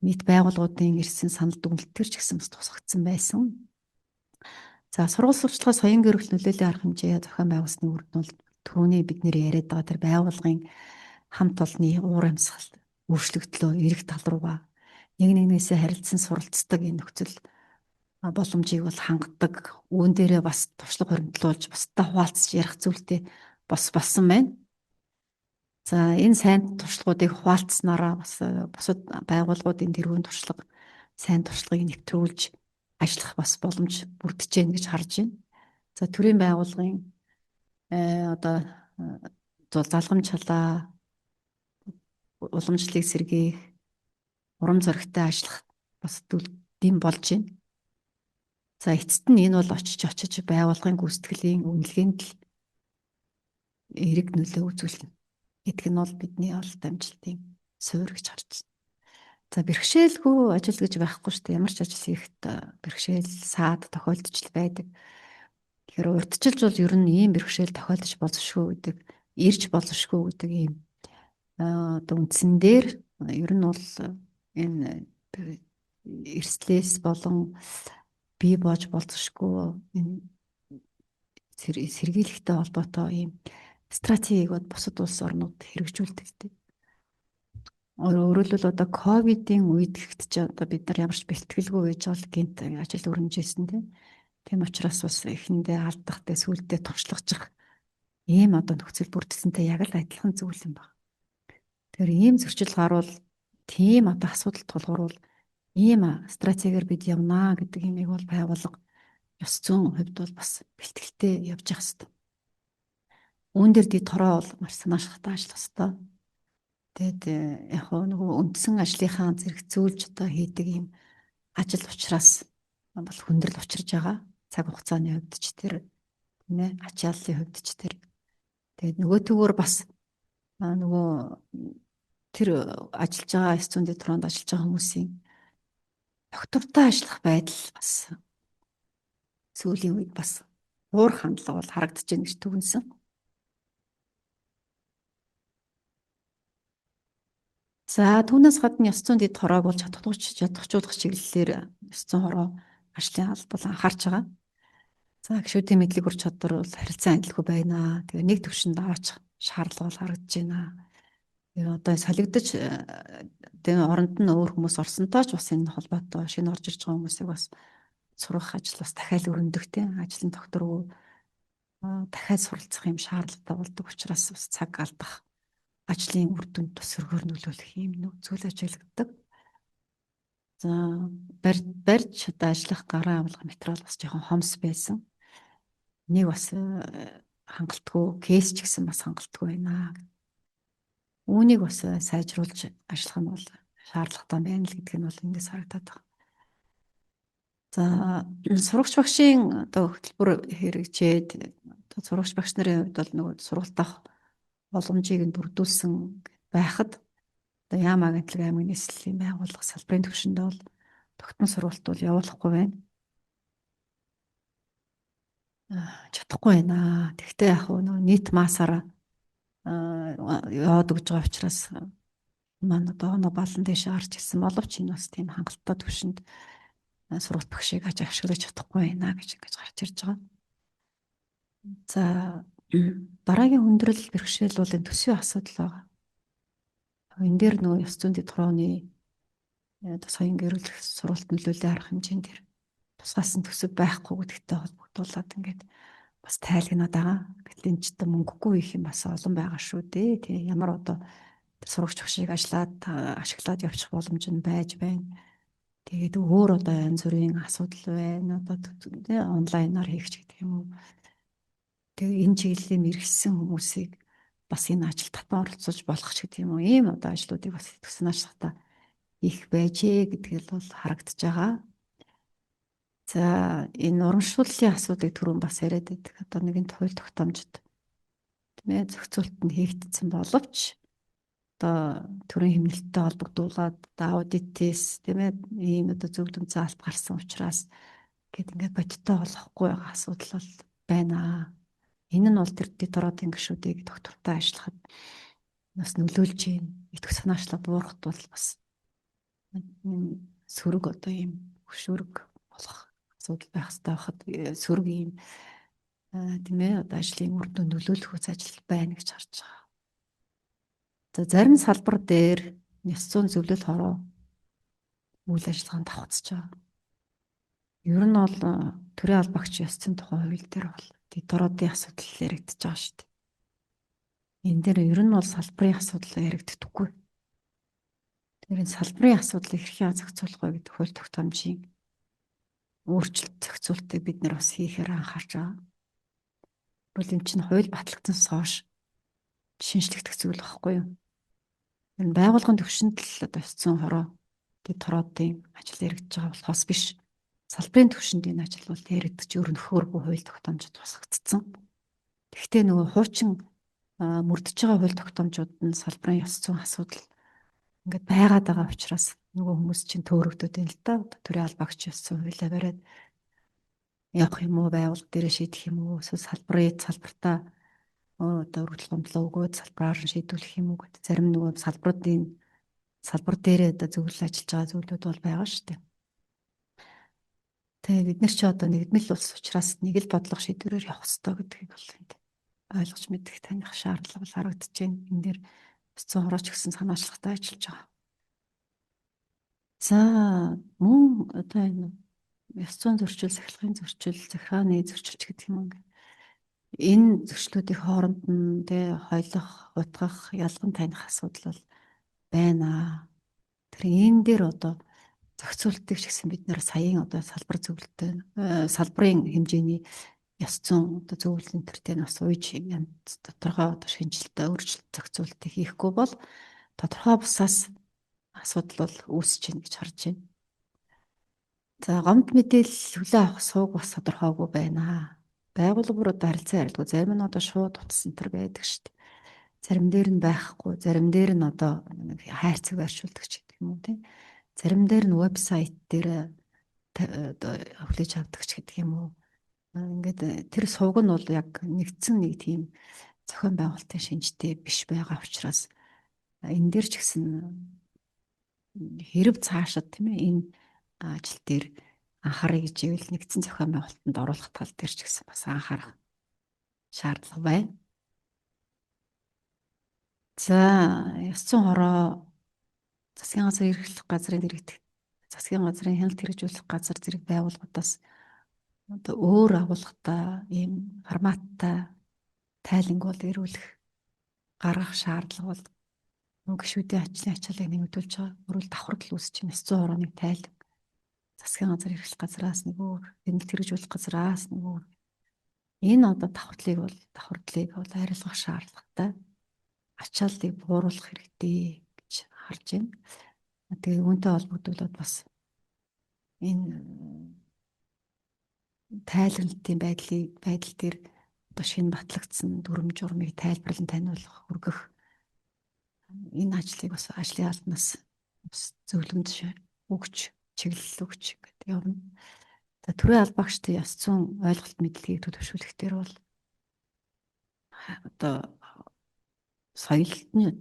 [SPEAKER 2] нийт байгууллагуудын ирсэн санал дүгнэлтээр ч гэсэн бас тусгагдсан байсан. За, сургууль сурталчилгаа соён гэрэл нөлөөллийн арга хэмжээ зохион байгуулсны үр дүн бол түрүүний бид нэр яриад байгаа тэр байгууллагын хамт олонны уур амьсгал өөрчлөгдлөө эрэг тал руугаа нэгнээсээ харилцан суралцдаг энэ нөхцөл боломжийг бол хангадаг. Үүн дээрээ бас туршлага хоригдлуулж бусдад хуваалцаж ярих зүйлтэй болсон байна. За, энэ сайн туршлагуудыг хуваалцснараа бас бусад байгууллагуудын тэргуун туршлага, сайн туршлагыг нэвтрүүлж ажиллах бас боломж бүрдэж гэнэ гэж харж байна. За, төрийн байгууллагын одоо залгамж халаа, уламжлалыг сэргээх, урам зоригтой ажиллах бас дэм болж байна. За, эцэст нь энэ бол очиж байгууллагын гүйцэтгэлийн үнэлгээнд л эрэг нөлөө үзүүлнэ гэдэг нь бол бидний олд амжилтын суурь гэж харж байна. За, бэрхшээлгүй ажил гэж байхгүй шүү дээ. Ямар ч ажил хийхэд бэрхшээл саад тохиолдож л байдаг. Тэгэхээр урьдчилж бол ер нь ийм бэрхшээл тохиолдож болзошгүй гэдэг, ирж болзошгүй гэдэг ийм одоо үндсэн дээр ер нь бол энэ эрслээс болон бий болж болзошгүй энэ сэргийлэхтэй холбоотой ийм стратегийг бусад улс орнууд хэрэгжүүлдэг. Өөрөөр хэлбэл одоо ковидын үед ч одоо бид нар ямар ч бэлтгэлгүй байж байгаа л гинт ажил өрнөжсэн тийм учраас бас эхэндээ алдахтай сүулдэ туршлагачих ийм одоо нөхцөл бүрдсэнтэй яг л адилхан зүйл юм байна. Тэгэхээр ийм зөрчил гарвал тийм одоо асуудал тулгуурвал ийм стратегиэр бид явнаа гэдэг юмыг бол байгууллага ёс зүйн хувьд бол бас бэлтгэлтэй явж явах хэрэгтэй. Үүн дээр ди тороо бол маш санаачлагтай ажиллах хэрэгтэй. Тэгээд яг нөгөө үндсэн ажлынхаа зэрэгцүүлж одоо хийдэг ийм ажил учраас бол хүндрэл учирж байгаа. Цаг хугацааны хувьд ч тэр нэ ачааллын хувьд ч тэр. Тэгээд нөгөө төгөөр бас нөгөө тэр ажиллаж байгаа ёс зүйн дэвтроонд ажиллаж байгаа хүмүүсийн доктортой ажиллах байдал бас сүүлийн үед бас уур хандлага бол харагдаж байна гэж дүгнсэн. За, түүнээс гадна ёс зүйн дэд хороог бол чадахжуулах чиглэлээр ёс зүйн хороо ажлын албал анхаарч байгаа. За, гишүүдийн мэдлэг ур чадвар бол харилцан адилгүй байна. Тэгээ нэг төвшөнд аваачих шаардлага бол харагдаж байна. Одоо солигдож тэгээ оронд нь өөр хүмүүс орсонтой ч бас энэ холбоотой шинэ орж ирж байгаа хүмүүсийг бас сурах ажил бас дахиад өрнөдөх тийм ажлын докторгүй дахиад суралцах юм шаардлагатай болдог учраас бас цаг алдах ажлын үр дүнд бас өргөөр нөлөөлөх юм зүйл ажиглагддаг. За барьж одоо ажиллах гараа авалга материал бас жоохон хомс байсан. Нэг бас хангалтгүй кейс ч гэсэн бас хангалтгүй байна. Үүнийг бас сайжруулж ажиллах нь бол шаардлагатай байна л гэдг нь бол эндээс харагдаад байна. За сурагч багшийн одоо хөтөлбөр хэрэгжээд одоо сурагч багш нарын хувьд бол нөгөө сургалт авах боломжийг нь бүрдүүлсэн байхад одоо Яам агентлаг аймгийн нийслэлийн байгууллага салбарын түвшинд бол тогтмол сургалт бол явуулахгүй байна. Чадахгүй байна. Тэгвэл яг нөгөө нийт массаараа яваад өгж байгаа учраас маань одоо оноо балан дэше гарч ирсэн боловч энэ бас тийм хангалттай түвшинд сургалт багшийг ашиглаж чадахгүй байна гэж ингэж гарч ирж байгаа. За дараагийн хүндрэл бэрхшээл бол энэ төсвийн асуудал байгаа. Энэ дээр нөгөө ёс зүйн дэвтгэрооны соён гэрүүлэх сургалт нөлөөллийн арга хэмжээнд дэр тусгаас нь төсөв байхгүй гэдэгтэй холбогдуулаад ингээд бас тайлгнаад байгаа. Гэтэл энэ ч одоо мөнгөгүй их юм бас олон байгаа шүү дээ. Тий ямар одоо сурагч багшийг ашиглаад явчих боломж нь байж байна. Тэгээд өөр одоо янз бүрийн асуудал байна. Одоо онлайнаар хийх ч гэдэг юм уу. Тэгээд энэ чиглэлийн мэргэжсэн хүмүүсийг бас энэ ажилд татан оролцуулж болох ч гэдэг юм уу. Ийм одоо ажлуудыг бас төсвийн ажиллагаатаа их байжээ гэдгийг бол харагдаж байгаа. За энэ урамшууллын асуудыг түрүүн бас яриад байдаг. Одоо нэгэн хууль тогтоомжид тийм ээ зохицуултанд хийгдсэн боловч одоо төрийн хэмнэлттэй холбогдуулаад аудитээс тийм ээ ийм одоо зөв дүнцэн алт гарсан учраас гээд ингээд бодиттой болохгүй байгаа асуудал бол байна. Энэ нь бол тэр дородын гишүүдийг доктортой ажиллахад бас нөлөөлж байна. Итгэх санаачлал буурахт бол бас сөрөг одоо ийм хөшүүрэг болох асуудал байх хэрэгтэй байхад сөрөг ийм тийм ээ одоо ажлын үр дүнд нөлөөлөх үс ажил байна гэж харж байгаа. За зарим салбар дээр ёс зүйн зөвлөл хороо үйл ажиллагаанд давхцаж байгаа. Ер нь бол төрийн албагч ёс зүйн тухай хууль дээр бол дородын асуудал яригдчихэж байгаа шүү дээ. Энэ дээр ер нь бол салбарын асуудал яригддаггүй. Тэр энэ салбарын асуудлыг хэрхэн зохицуулах вэ гэдэг хууль тогтоомжийн өөрчлөлт зохицуултыг бид нар бас хийхээр анхаарч байгаа. Тэгвэл энэ чинь хууль батлагдсанаас хойш шинжлэхдэх зүйл байхгүй юу? Энэ байгууллагын түвшинд л одоо ёс зүйн хороо дородын ажил яригдж байгаа болохоос биш. Салбарын түвшинд энэ ажил бол яригдж өрнөхөөргүй хууль тогтоомжид тусгагдсан. Гэхдээ нөгөө хуучин мөрдөж байгаа хууль тогтоомжууд нь салбарын ёс зүйн асуудал ингээд байгаад байгаа учраас нөгөө хүмүүс чинь төөрөгдөд юм л да. Төрийн албагч ёс зүйн хуулиа бариад явах юм уу, байгууллага дээр шийдэх юм уу, эсвэл салбартаа одоо өргөдөл гомдлоо өгөөд салбараар нь шийдвэрлэх юм уу гэдэг зарим нөгөө салбар дээр одоо зөвлөл ажиллаж байгаа зүйлүүд бол байгаа шүү дээ. Тэгээ бид нар ч одоо нэгдмэл улс учраас нэг л бодлого шийдвэрээр явах хэрэгтэй гэдгийг бол энд ойлгож мэдэх таних шаардлага бол харагдаж байна. Энэ дээр ёс зүйн хорооч гэсэн санаачлагтай ажиллаж байгаа. За мөн одоо энэ ёс зүйн зөрчил, сахилгын зөрчил, захиргааны зөрчилч гэдэг юм ингээд энэ зөрчлүүдийн хооронд нь тэ хойлох, утгах, ялган таних асуудал бол байна. Тэр энэ дээр одоо зохицуултыг ч гэсэн бид нэр саяын одоо салбар зөвлөлтөй салбарын хэмжээний ёс зүйн одоо зөвлөлт төртэй бас ууж тодорхой одоо шинжилтээ өөрчлөлт зохицуултыг хийхгүй бол тодорхой бусаас асуудал бол үүсэж байна гэж харж байна. За гомд мэдээлэл хүлээн авах сууг бас тодорхойгүй байна. Байгууллага бүр одоо харилцан харилгүй зарим нь одоо шууд утас центр байдаг шүү дээ. Зарим дээр нь байхгүй, зарим дээр нь одоо хайрцаг байршуулдаг ч гэдэг юм уу тийм. Зарим дээр нь вебсайт дээр одоо хүлээж авдаг ч гэдэг юм уу. Ингээд тэр сувг нь бол яг нэгдсэн нэг тийм зохион байгуулалтын шинжтэй биш байгаа учраас энэ дээр ч гэсэн хэрэг цаашид тийм ээ энэ ажил дээр анхаарай гэж ивэл нэгдсэн зохион байгуулалтанд оруулах тал дээр ч гэсэн бас анхаарах шаардлага байна. За ёс зүйн хороо засгийн газрын эрхлэх газрын дэргэд засгийн газрын хяналт хэрэгжүүлэх газар зэрэг байгууллагуудаас одоо өөр агуулгатай ийм форматтай тайланг бол ирүүлэх гаргах шаардлага бол гишүүдийн ажлын ачааллыг нэмэгдүүлж байгаа. Өөрөөр давхардал үүсэж байна. Ёс зүйн хорооны тайланг засгийн газрын эрхлэх газраас нэг өөр, хяналт хэрэгжүүлэх газраас нэг өөр. Энэ одоо давхардлыг бол арилгах шаардлагатай. Ачааллыг бууруулах хэрэгтэй гэж харж байна. Тэгээ үүнтэй холбогдуулаад бас энэ тайлбарлалтын байдал дээр одоо шинэ батлагдсан дүрм журмыг тайлбарлан таниулах, хүргэх энэ ажлыг бас ажлын албанаас бас зөвлөмж өгч, чиглэл өгч гэдэг явна. За төрийн албаагчдын ёс зүйн ойлголт мэдлэгийг төвшүүлэх дээр бол одоо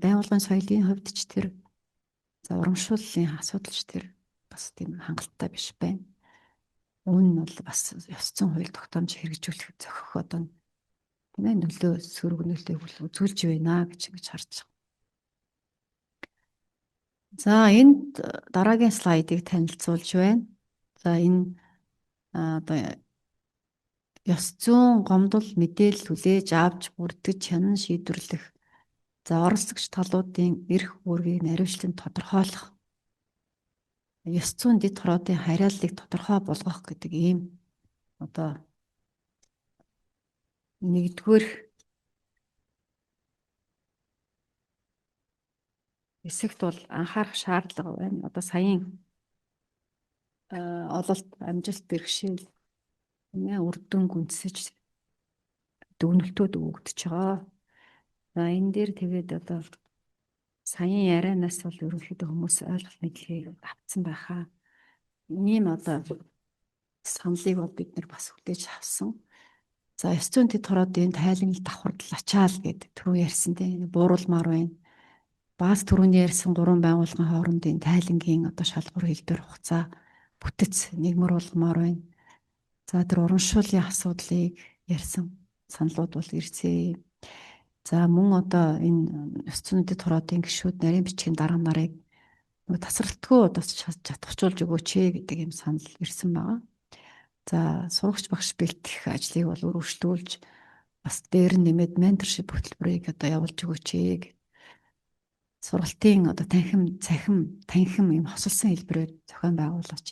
[SPEAKER 2] байгууллагын соёлын хувьд ч тэр за урамшууллын асуудалч тэр бас тийм хангалттай биш байна. Үүн нь бол бас ёс зүйн хууль тогтоомж хэрэгжүүлэх зохих одоо тийм ээ нөлөө сөрөг нөлөөг үзүүлж байна гэж ингэж харж байгаа. За энд дараагийн слайдыг танилцуулж байна. За энэ одоо ёс зүйн гомдол мэдээлэл хүлээж авч бүрдгэж хянан шийдвэрлэх за оролцогч талуудын эрх үүргийг наривчлан тодорхойлох ёс зүйн дэд хороодын хариаллыг тодорхой болгох гэдэг ийм одоо нэгдүгээр хэсэгт бол анхаарах шаардлага байна. Одоо саяын ололт амжилт бэрхшээл үр дүн гүнзсэж дүгнэлтүүд өгөгдөж байгаа. За энэ дээр тэгээд одоо саяын ярианаас бол ерөнхийдөө хүмүүс ойлголт мэдлэгийг авцсан байхаа. Ийм одоо саналыг бол бид нар бас хүлээж авсан. За ёс зүйн дэд хороодын тайланг давхардал ачаал гэдэг түрүү ярьсан тийм бууруулмаар байна. Баас түрүүний ярьсан 3 байгууллагын хоорондын тайлангийн одоо шалгуур хэлбэр хугацаа бүтэц нэгмэр болгомоор байна. За тэр урамшууллын асуудлыг ярьсан саналууд бол ирцээ. За мөн одоо энэ ёс зүйн дэд хороодын гишүүд нарийн бичгийн дарга нарыг тасралтгүй одоо чадварчуулж өгөөч гэдэг юм санал ирсэн байгаа. За сурагч багш бэлтгэх ажлыг бол өргөжлүүлж бас дээр нь нэмээд менторшип хөтөлбөрийг одоо явуулж өгөөч гэдэг. Сургалтын одоо танхим юм хосолсон хэлбэрээр зохион байгуулаач.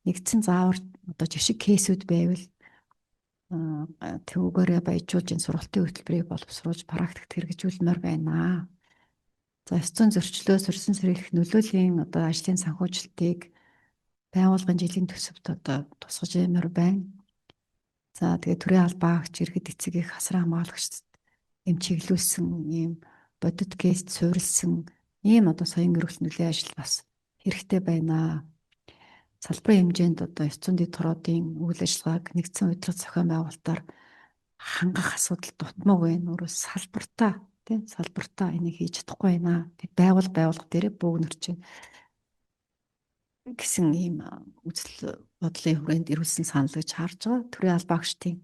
[SPEAKER 2] Нэгдсэн заавар одоо жишг кейсүүд байвал төвгөрөө баяжуулж энэ сургалтын хөтөлбөрийг боловсруулж практикт хэрэгжүүлмээр байна. За ёс зүйн зөрчлөөс урьдчилан сэргийлэх нөлөөллийн одоо ажлын санхүүжилтийг байгууллагын жилийн төсөвт одоо тусгаж ямаар байна. За тэгээ төрийн албаагч иргэд эцэг их хасран хамгаалагчд юм чиглүүлсэн ийм бодит кейст суурилсан ийм одоо соён эрхлэл нөлөө ажил бас хэрэгтэй байна. Салбарын хэмжээнд одоо ёс зүйн дэд хороодын үйл ажиллагааг нэгдсэн удирдах зохион байгуулалтаар хангах асуудал дутмаг байна. Өөрөөр салбартаа энийг хийж чадахгүй байна. Бид байгуулга дээр бөөгнөрч байна гэсэн ийм үзэл бодлын хүрээнд ирүүлсэн санал гэж харж байгаа. Төрийн албаагчдын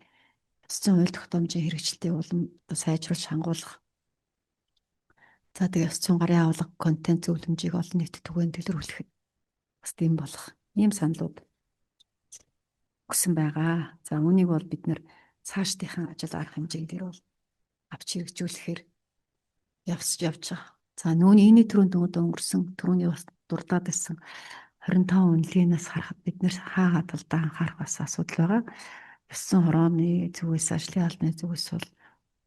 [SPEAKER 2] ёс зүйн хууль тогтоомжийн хэрэгжилтийг улам сайжруулж хангуулах. За тэгээ ёс зүйн гарын агуулга контент зөвлөмжийг олон нийтэд түгээн дэлгэрүүлэхэд бас тийм болох ийм саналууд өгсөн байгаа. За үүнийг бол бид нэр цаашдынхан ажил арга хэмжээг дээр бол авч хэрэгжүүлэхээр явж байгаа. За энэний түрүүнд өнгөрсөн түрүүний бас дурдаад байсан 25 үнэлгээнээс харахад бид нэр хаа талдаа анхаарах бас асуудал байгаа. Ёс зүйн хорооны зүгээс ажлын албаны зүгээс бол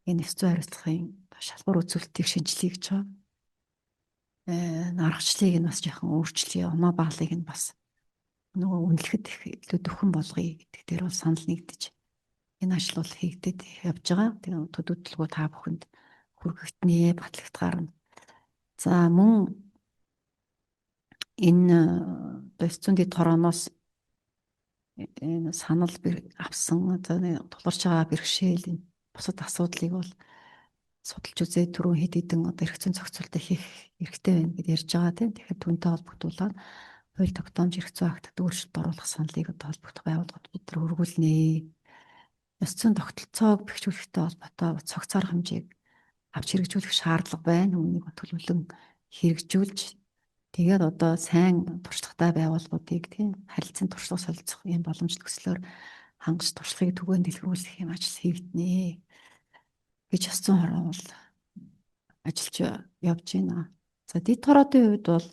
[SPEAKER 2] энэ ёс зүйн хариуцлагын шалгуур үзүүлэлтийг шинжилье гэж байгаа. Аргачлалыг нь бас жоохон өөрчлөе, оноо баглыг нь бас нөгөө үнэлэхэд их илүү дөхөн болгоё гэдэг дээр бол санал нэгдэж энэ ажил бол хийгдэж явж байгаа. Тэгээ төдөлгөө та бүхэнд хүргэгднэ, батлагт гарна. За мөн энэ ёс зүйн дэд хорооноос энэ санал авсан тулгарч байгаа бэрхшээл энэ бусад асуудлыг бол судалж үзээ түрүүн хэд хэдэн одоо эрх зүйн зохицуулалтыг хийх хэрэгтэй байна гэдээ ярьж байгаа тийм. Тэгэхээр түүнтэй холбогдуулаад хууль тогтоомж эрх зүйн актад өөрчлөлт оруулах саналыг одоо холбогдох байгууллагад бид нар хөргүүлнэ. Ёс зүйн тогтолцоог бэхжүүлэхтэй холбоотой цогц арга хэмжээг авч хэрэгжүүлэх шаардлага байна. Үүнийг төлөвлөн хэрэгжүүлж тэгээд одоо сайн туршлагатай байгууллагуудыг тийм харилцан туршлага солилцох юм боломж төслөөр хангаж туршлагыг түгээн дэлгэрүүлэх юм ажил хийгднэ гэж ёс зүйн хорон бол ажиллаж явж байна. За дэд тороодын хувьд бол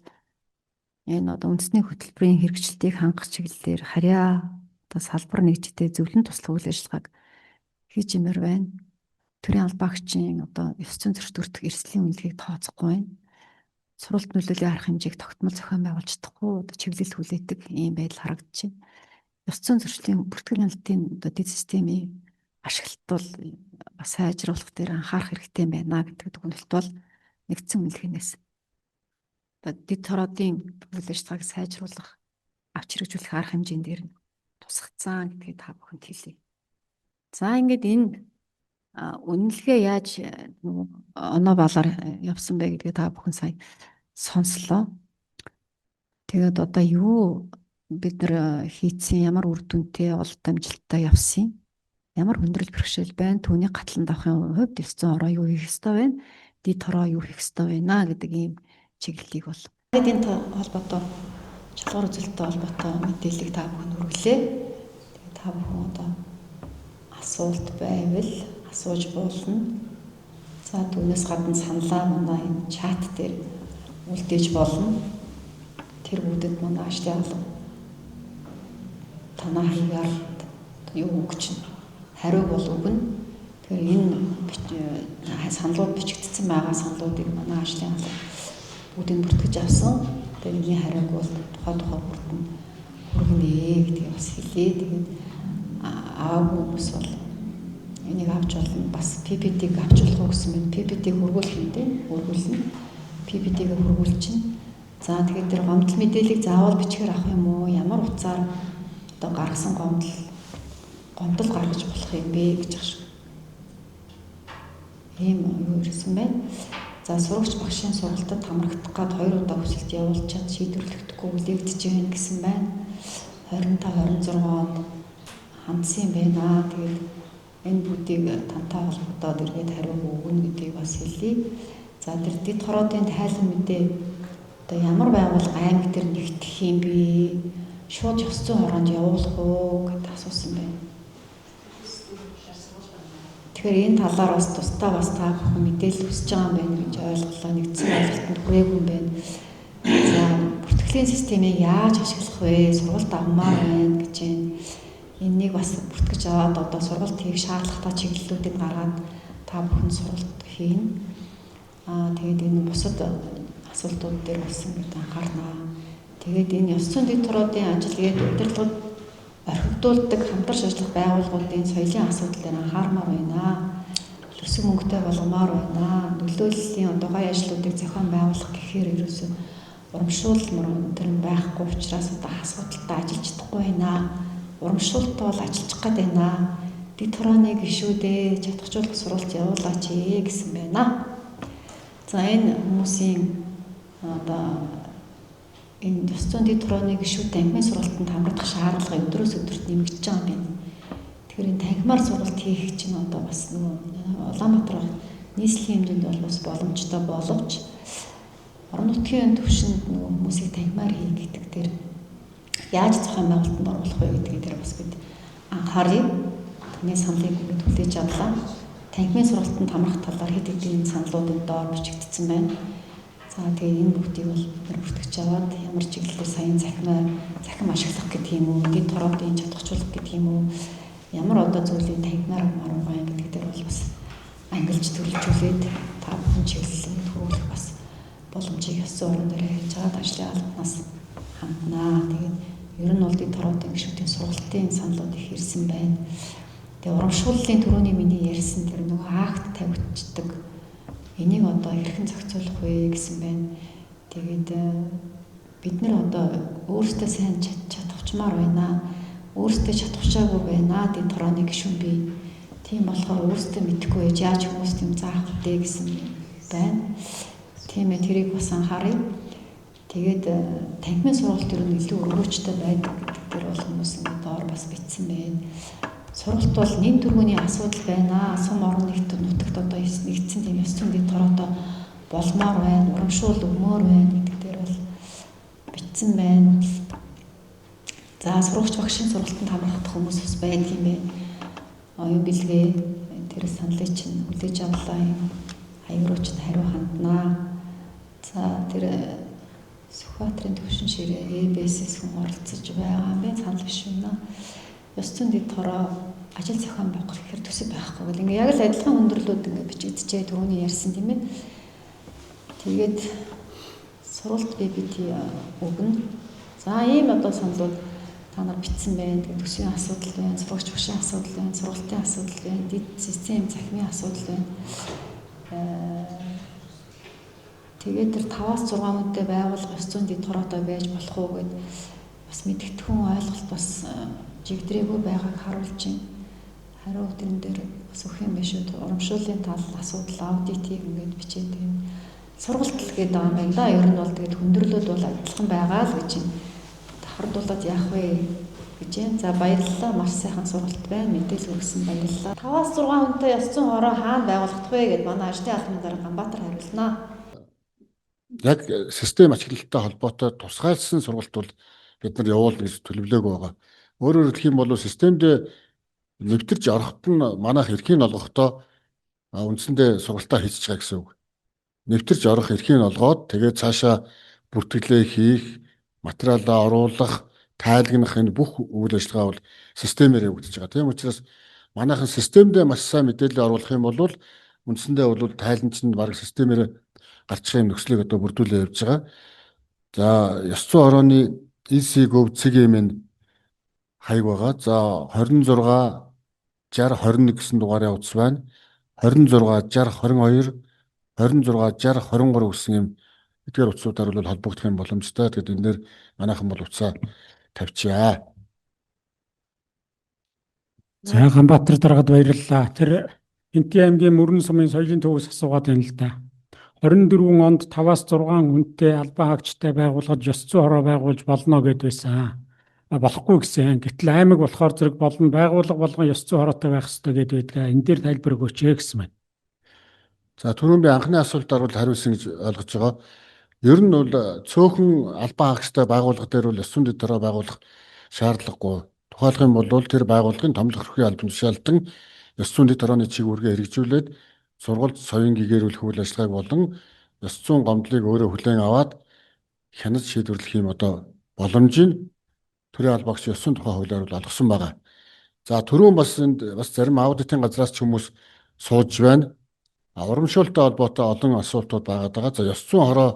[SPEAKER 2] энэ одоо үндэсний хөтөлбөрийн хэрэгжилтийг хангах чиглэлээр харьяа одоо салбар нэгжтэй зөвлөн туслах үйл ажиллагааг хийж имээр байна. Төрийн албаагчийн одоо ёс зүйн зөрчилдөх эрсдлийн үнэлгээг тооцохгүй байна. Суралт нөлөөллийн арга хэмжээг тогтмол зохион байгуулж чадахгүй одоо чиглэл хүлээдэг ийм байдал харагдаж байна. Ёс зүйн зөрчлийн бүртгэл хяналтын одоо дэд системийн ашиглалт бол бас сайжруулах дээр анхаарах хэрэгтэй байна гэдэг дүгнэлт бол нэгдсэн үнэлгээнээс дэд тороодын үйл ажиллагааг сайжруулах, авч хэрэгжүүлэх арга хэмжээнд дээр тусгацсан гэдгийг та бүхэнд хэлье. За ингээд энэ үнэлгээ яаж оноо балаар явсан бэ гэдгийг та бүхэн сая сонслоо. Тэгээд одоо юу бид нар хийцэн, ямар үр дүнтэй, олд амжилттай явсан, ямар хүндрэл бэрхшээл байна, түүний гатлан давахын хувьд ёс зүйн ороо юу хийх ёстой байна, дэд тороо юу хийх ёстой байна гэдэг ийм чиглэлийг бол энэ холбоотой чалгуур үзэлттэй холбоотой мэдээллийг та бүхэнд хүргэлээ. Тэгээд та бүхэн одоо асуулт байвал асууж болно. За түүнээс гадна саналаа манай энэ чат дээр үлдээж болно. Тэр бүдэд манай ажлын алга танаа хаягаар юу өгч хариу бол өгнө. Тэгэхээр энэ саналууд бичигдсэн байгаа саналуудыг манай ажлын алга бүдэнд бүртгэж авсан. Тэгээд энэ хариуг бол тухай бүрдэн хүргэнэ гэдгийг бас хэлээ. Тэгээд аваагүй хүмүүс бол энийг авч болно. Бас PPT-г авч болох уу гэсэн мэт PPT-г хургуулах юм дээ. Хургуулна. PPT-г хургуул чинь. За тэгээд тэр гомдол мэдээллийг заавал бичгээр авах юм уу? Ямар утсаар одоо гаргасан гомдол гаргаж болох юм бэ гэж байна. Ийм юу ирсэн байна. За сурагч багшийн сургалтад хамрагдах гад 2 удаа хүсэлт явуулчаад шийдвэрлэгдэхгүй үлээгдэж байна гэсэн байна. 25-26 онд хандсан байна. Тэгээд энэ бүдийг тантай холбогдоод иргэд хариу өгнө гэдгийг бас хэлье. За тэр дэд тороодын тайлан мэдээ одоо ямар байгууллага аймаг дээр нэгтгэх юм бэ? Шууд ёс зүйн хороонд явуулах уу гэдээ асуусан байна. Тэгэхээр энэ талаар бас тусдаа бас та бүхэн мэдээлэл хүсэж байгаа юм байна гэж ойлголоо. Нэгдсэн ойлголтод хүрээгүй юм байна. За бүртгэлийн системийг яаж ашиглах вэ? Сургалт авмаар байна гэж байна. Энийг бас бүртгэж аваад одоо сургалт хийх шаардлагатай чиглэлүүдийг гаргаад та бүхэн сургалт хийн. Тэгээд энэ бусад асуултууд дээр бас ингэж анхаарнаа. Тэгээд энэ ёс зүйн дэд тороодын ажил гээд удирдлагад орхигдуулдаг хамтарч ажиллах байгууллагуудын соёлын асуудал дээр анхаармаар байна. Өсөг мөнгөтэй болгомоор байна. Нөлөөллийн одоо гай ажлуудыг зохион байгуулах гэхээр ерөөсөө урамшуулмар өндөр байхгүй учраас одоо асуудалтай ажиллаж чадахгүй байна. Урамшуултаа бол ажиллах гээд байна. Дэд хорооны гишүүдээ чадахжуулах сургалт явуулаач гэсэн байна. За энэ хүмүүсийн одоо энэ ёс зүйн дэд хорооны гишүүд танхимын сургалтанд хамрагдах шаардлага өдрөөс өдөрт нэмэгдэж байгаа юм байна. Тэгэхээр энэ танхимаар сургалт хийх чинь одоо бас нөгөө Улаанбаатар нийслэлийн хэмжээнд бол бас боломжтой боловч орон нутгийн түвшинд нөгөө хүмүүсийг танхимаар хийх гэдэг дээр яаж зохион байгуулалтанд оруулах вэ гэдгийг дээр бас бид анхааръя. Түүний саналыг ингээд хүлээж авлаа. Танхимын сургалтанд хамрах талаар хэд хэдэн саналуудын доор бичигдсэн байна. За тэгээд энэ бүгдийг бол бүртгэж аваад ямар чиглэлээр саяын захим ашиглах гэдэг юм уу, дэд тороодын чадахжуулах гэдэг юм уу, ямар одоо зүйлийг танхимаар арга гэдэг дээр бол бас ангилж төрөлжүүлээд та бүхэн чиглэлээр төрүүлэх бас боломжийг ёс зүйн орон дээр хийж аваад ажлын албанаас ханднаа. Тэгээд ер нь бол дэд тороодын гишүүдийн сургалтын саналууд их ирсэн байна. Тэгээд урамшууллын төрөний миний ярьсан тэр нөгөө акт тавигддаг энийг одоо хэрхэн зохицуулах вэ гэсэн байна. Тэгээд бид нар одоо өөрсдөө сайн чадахчмаар байна. Өөрсдөө чадахчаагүй байна. Дэд хорооны гишүүн бий. Тийм болохоор өөрсдөө мэдэхгүй яаж хүмүүст юм заах вэ гэсэн байна. Тийм ээ тэрийг бас анхааръя. Тэгээд танхимын сургалт ер нь илүү өргөөжтэй байдаг гэдэг дээр бол хүмүүс ингээд доор бас бичсэн байна. Сургалт бол нэм төргөний асуудал байна. Сум орон нутагт одоо нэгдсэн тийм ёс зүйн дэд тороотой болмоор байна. Урамшуул өгмөр байна гэдэг дээр бол бичсэн байна. За сурагч багшийн сургалтанд хамрагдах хүмүүс бас байдаг юм байна. Оюун бэлгээ тэр саналыг чинь хүлээж авлаа юм. Аян руу чинь хариу ханднаа. За тэр Сүхбаатарын төвшин ширээ ЭБС-с хүн оролцож байгаа. Би санал биш юм наа. Ёс зүйн дэд тороо ажил зохион байгуулах гэхээр төсөв байхгүй бол ингээ яг л адилхан өндөрлүүд ингээ бичигдчихээ түрүүний ярьсан тийм ээ. Тэгээд суралт BBT өгнө. За ийм одоо саналууд та нар бичсэн байна. Тэгээд төсвийн асуудал байна, сурагч багшийн асуудал байна, сургалтын асуудал байна, дэд систем захимын асуудал байна. Тэгээд тэр 5-6 хүнтэй байгуулга ёс зүйн дэд тороотой байж болох уу гэд бас мэдгэдэггүй ойлголт бас жигдрээгүй байгааг харуулж байна. Хариу тэрэн дээр бас өгөх юм биш үү? Урамшууллын тал асуудал аудитыг ингээд бичээд юм. Сургалт л гээд байгаа юм байна да. Ер нь бол тэгээд хүндрэлүүд бол адилхан байгаа л гэж юм. Давхардуулаад яах вэ гэж юм. За баярлалаа. Маш сайхан сургалт байна. Мэдээлэл өгсөн баярлалаа. 5-6 хүнтэй ёс зүйн хороо хаана байгуулагдах вэ гэд манай ажлын албаны дараа Ганбаатар хариулнаа.
[SPEAKER 3] Яг систем ашиглалттай холбоотой тусгайлсан сургалт бол бид нар явуулна гэж төлөвлөөг байгаа. Өөрөөр хэлэх юм бол системд нэвтэрч орохт нь манайх эрхийг олгохдоо үндсэндээ сургалтаа хийчих байгаа гэсэн үг. Нэвтэрч орох эрхийг олгоод тэгээд цаашаа бүртгэлээ хийх, материалаа оруулах, тайлгнах энэ бүх үйл ажиллагаа бол системээр явагдаж байгаа. Тийм учраас манайхан системдээ маш сайн мэдээлэл оруулах юм бол үндсэндээ бол тайланч нь баг системээр гарчхийн нөхцөлийг одоо бүрдүүлээ явж байгаа. За ёс зүйн хорооны EC-Gov CGM-ийн хаяг байгаа. За 26 60 21 гэсэн дугаараа утас байна. 26 60 22 26 60 23 гэсэн юм эдгээр утсуудаар бол холбогдох юм боломжтой. Тэгэхээр энэ дээр манайхан бол утсаа тавьчаа.
[SPEAKER 1] За Ганбаатар даргад баярлалаа. Тэр Энти аймгийн Мөрөн сумын соёлын төвөөс асуугаад байна л да. 24 онд 5-6 хүнтэй албан хаагчтай байгуулгад ёс зүйн хороо байгуулж болно гэд байсан. Болохгүй гэсэн. Гэтэл аймаг болохоор зэрэг болно, байгууллага болгон ёс зүйн хороотой байх ёстой гэд байдгаа. Энэ дээр тайлбар өгөөч гэсэн байна.
[SPEAKER 3] За түрүүн би анхны асуултаар бол хариулсан гэж ойлгож байгаа. Ер нь бол цөөхөн албан хаагчтай байгууллага дээр бол ёс зүйн дэд тороо байгуулах шаардлагагүй. Тухайлх юм бол тэр байгууллагын томлох эрхээ албан тушаалтан ёс зүйн дэд торооны чиглэлээр хэрэгжүүлээд сургалт соён гэгэрүүлэх үйл ажиллагааг болон ёс зүйн гомдлыг өөрөө хүлээн аваад хянаж шийдвэрлэх юм одоо боломжийг төрийн албаагч ёс зүйн тухай хуулиар бол олгосон байгаа. За түрүүн бас энд бас зарим аудитын газраас ч хүмүүс сууж байна. Урамшуулттай холбоотой олон асуултууд байгаа. За ёс зүйн хороо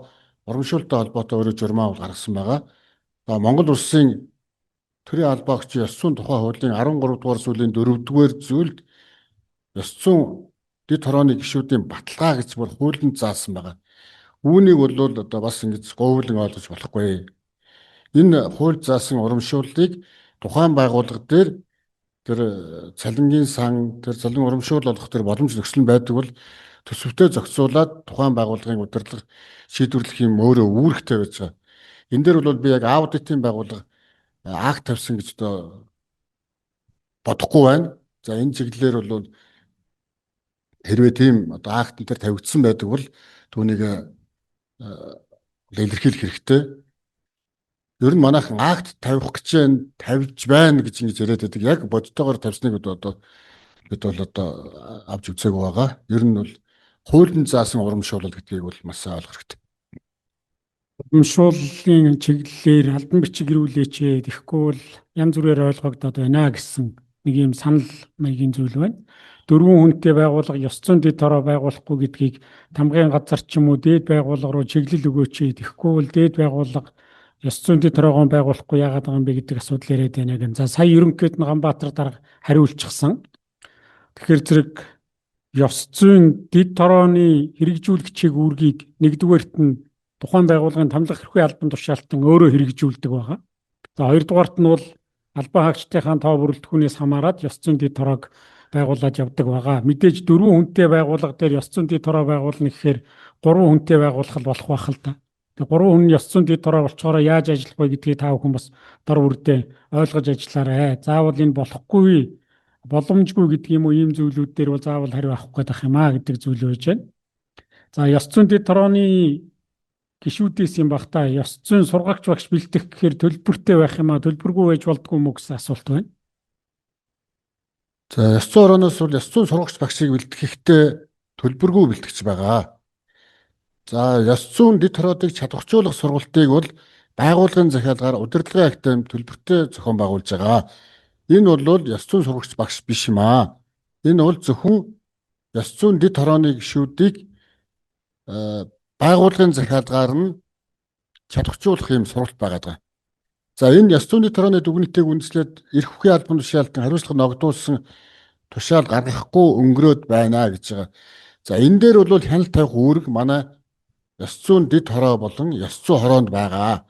[SPEAKER 3] урамшуулттай холбоотой өөрөө журмаа гаргасан байгаа. За Монгол Улсын төрийн албаагч ёс зүйн тухай хуулийн 13 дугаар зүйлийн 4-р зүйлд ёс зүйн дэд хорооны гишүүдийн баталгаа гэж бүр хуулинд заасан байгаа. Үүнийг бол одоо бас ингэж говьлон ойлгож болохгүй. Энэ хууль заасан урамшууллыг тухайн байгууллага дээр тэр цалингийн сан, тэр цалин урамшуул олох тэр боломж нөхцөл байдаг бол төсөвтэй зохицуулаад тухайн байгууллагын удирдлага шийдвэрлэх юм өөрөө үүрэгтэй байж байгаа. Энэ дээр бол би яг аудитын байгууллага акт тавьсан гэж одоо бодохгүй байна. За энэ чиглэлээр бол хэрвээ тийм одоо акт дээр тавигдсан байдаг бол түүнийг илэрхийлэх хэрэгтэй. Ер нь манайхан акт тавих гэж тавьж байна гэж ингэж яриад байдаг. Яг бодтойгоор тавьсныг одоо бид бол одоо авч үзээгүй байгаа. Ер нь бол хуулинд заасан урамшуулал гэдгийг бол маш сайн ойлгох хэрэгтэй.
[SPEAKER 1] Урамшууллын чиглэлээр албан бичиг ирүүлээч тэгэхгүй бол янз бүрээр ойлгогдоод байна гэсэн нэг юм санал маягийн зүйл байна. 4 хүнтэй байгууллага ёс зүйн дэд тороо байгуулахгүй гэдгийг тамгын газар ч юм уу дээд байгууллага руу чиглэл өгөөч тэгэхгүй бол дээд байгууллага ёс зүйн дэд тороогоо байгуулахгүй яагаад байгаа юм бэ гэдэг асуудал яриад байна гэн. За сая ерөнхийд нь Ганбаатар дарга хариулчихсан. Тэгэхээр зэрэг ёс зүйн дэд torooны хэрэгжүүлэгчийг үүргийг нэгдүгээрт нь тухайн байгууллагын томлох эрхүй албан тушаалтан өөрөө хэрэгжүүлдэг байгаа. За хоёрдугаарт нь бол албан хаагчдынхаа тоо бүрэлдэхүүнээс хамаарат ёс зүйн дэд тороог байгуулад явдаг байгаа. Мэдээж 4 хүнтэй байгууллага дээр ёс зүйн дэд тороо байгуулна гэхээр 3 хүнтэй байгуулах болох байх л та. Тэгээ 3 хүн ёс зүйн дэд тороо болчоороо яаж ажиллах вэ гэдгийг та бүхэн бас дор бүрдээ ойлгож ажиллаарай. Заавал энэ болохгүй боломжгүй гэдэг юм уу ийм зүйлүүд дээр бол заавал хариу авах гэдэг юм аа гэдэг зүйл байж байна. За ёс зүйн дэд хорооны гишүүдээс юм бах та ёс зүйн сургагч багш бэлтгэх гэхээр төлбөртэй байх юм аа төлбөргүй байж болдгүй юм уу гэсэн асуулт байна.
[SPEAKER 3] За ёс зүйн хорооноос бол ёс зүйн сургагч багшийг бэлтгэхдээ төлбөргүй бэлтгэж байгаа. За ёс зүйн дэд хороодыг чадваржуулах сургалтыг бол байгууллагын захиалгаар удирдлагын актад төлбөртэй зохион байгуулж байгаа. Энэ бол ёс зүйн сургагч багш биш юм аа. Энэ бол зөвхөн ёс зүйн дэд хорооны гишүүдийг байгууллагын захиалгаар нь чадваржуулах юм сургалт байгаа. За энэ ёс зүйн дэд хорооны дүгнэлтийг үндэслээд эрх бүхий албан тушаалтан хариуцлага ногдуулсан тушаал гаргахгүй өнгөрөөд байна гэж байгаа. За энэ дээр бол хяналт тавих үүрэг манай ёс зүйн дэд хороо болон ёс зүйн хороонд байгаа.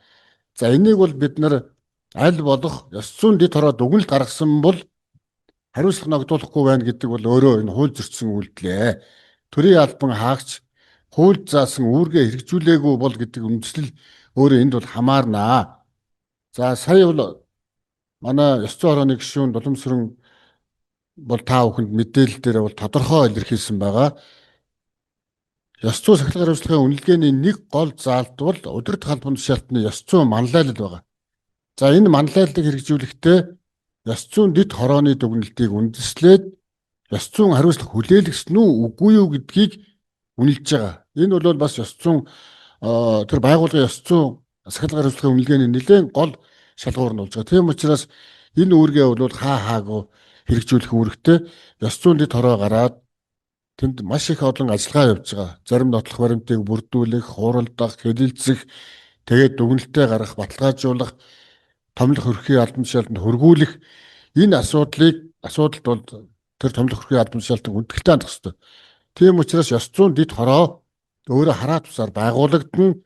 [SPEAKER 3] За энийг бол бид нар аль болох ёс зүйн дэд хороо дүгнэлт гаргасан бол хариуцлага ногдуулахгүй байна гэдэг бол өөрөө энэ хууль зөрчсөн үйлдэл. Төрийн албан хаагч хууль заасан үүргээ хэрэгжүүлээгүй бол гэдэг үндэслэл өөрөө энд бол хамаарнаа. За сая бол манай ёс зүйн хорооны гишүүн Дулмсрын бол та бүхэнд мэдээлэл дээр бол тодорхой илэрхийлсэн байгаа. Ёс зүйн сахилгын хариуцлагын үнэлгээний нэг гол заалт бол удирдах албан тушаалтны ёс зүйн манлайлал байгаа. За энэ манлайллыг хэрэгжүүлэхдээ ёс зүйн дэд хорооны дүгнэлтийг үндэслээд ёс зүйн хариуцлага хүлээлгэсэн үү үгүй юу гэдгийг үнэлж байгаа. Энэ бол бас ёс зүйн тэр байгууллагын ёс зүйн сахилгын хариуцлагын үнэлгээний нэлээд гол шалгуур нь болж байгаа. Тийм учраас энэ үүргээ бол хаагүй хэрэгжүүлэх үүрэгтэй ёс зүйн дэд хороо гараад тэнд маш их олон ажиллагаа явьж байгаа. Зарим нотлох баримтыг бүрдүүлэх, хуралдах, хэлэлцэх, тэгээд дүгнэлтээ гаргах, баталгаажуулах, томлох хөрхийн албан тушаалтанд хөргүүлэх энэ асуудалд бол тэр томлох хөрхийн албан тушаалтанд хүндэтгэлтэй хандах ёстой. Тийм учраас ёс зүйн дэд хороо өөрөө хараа тусаар байгуулагдана,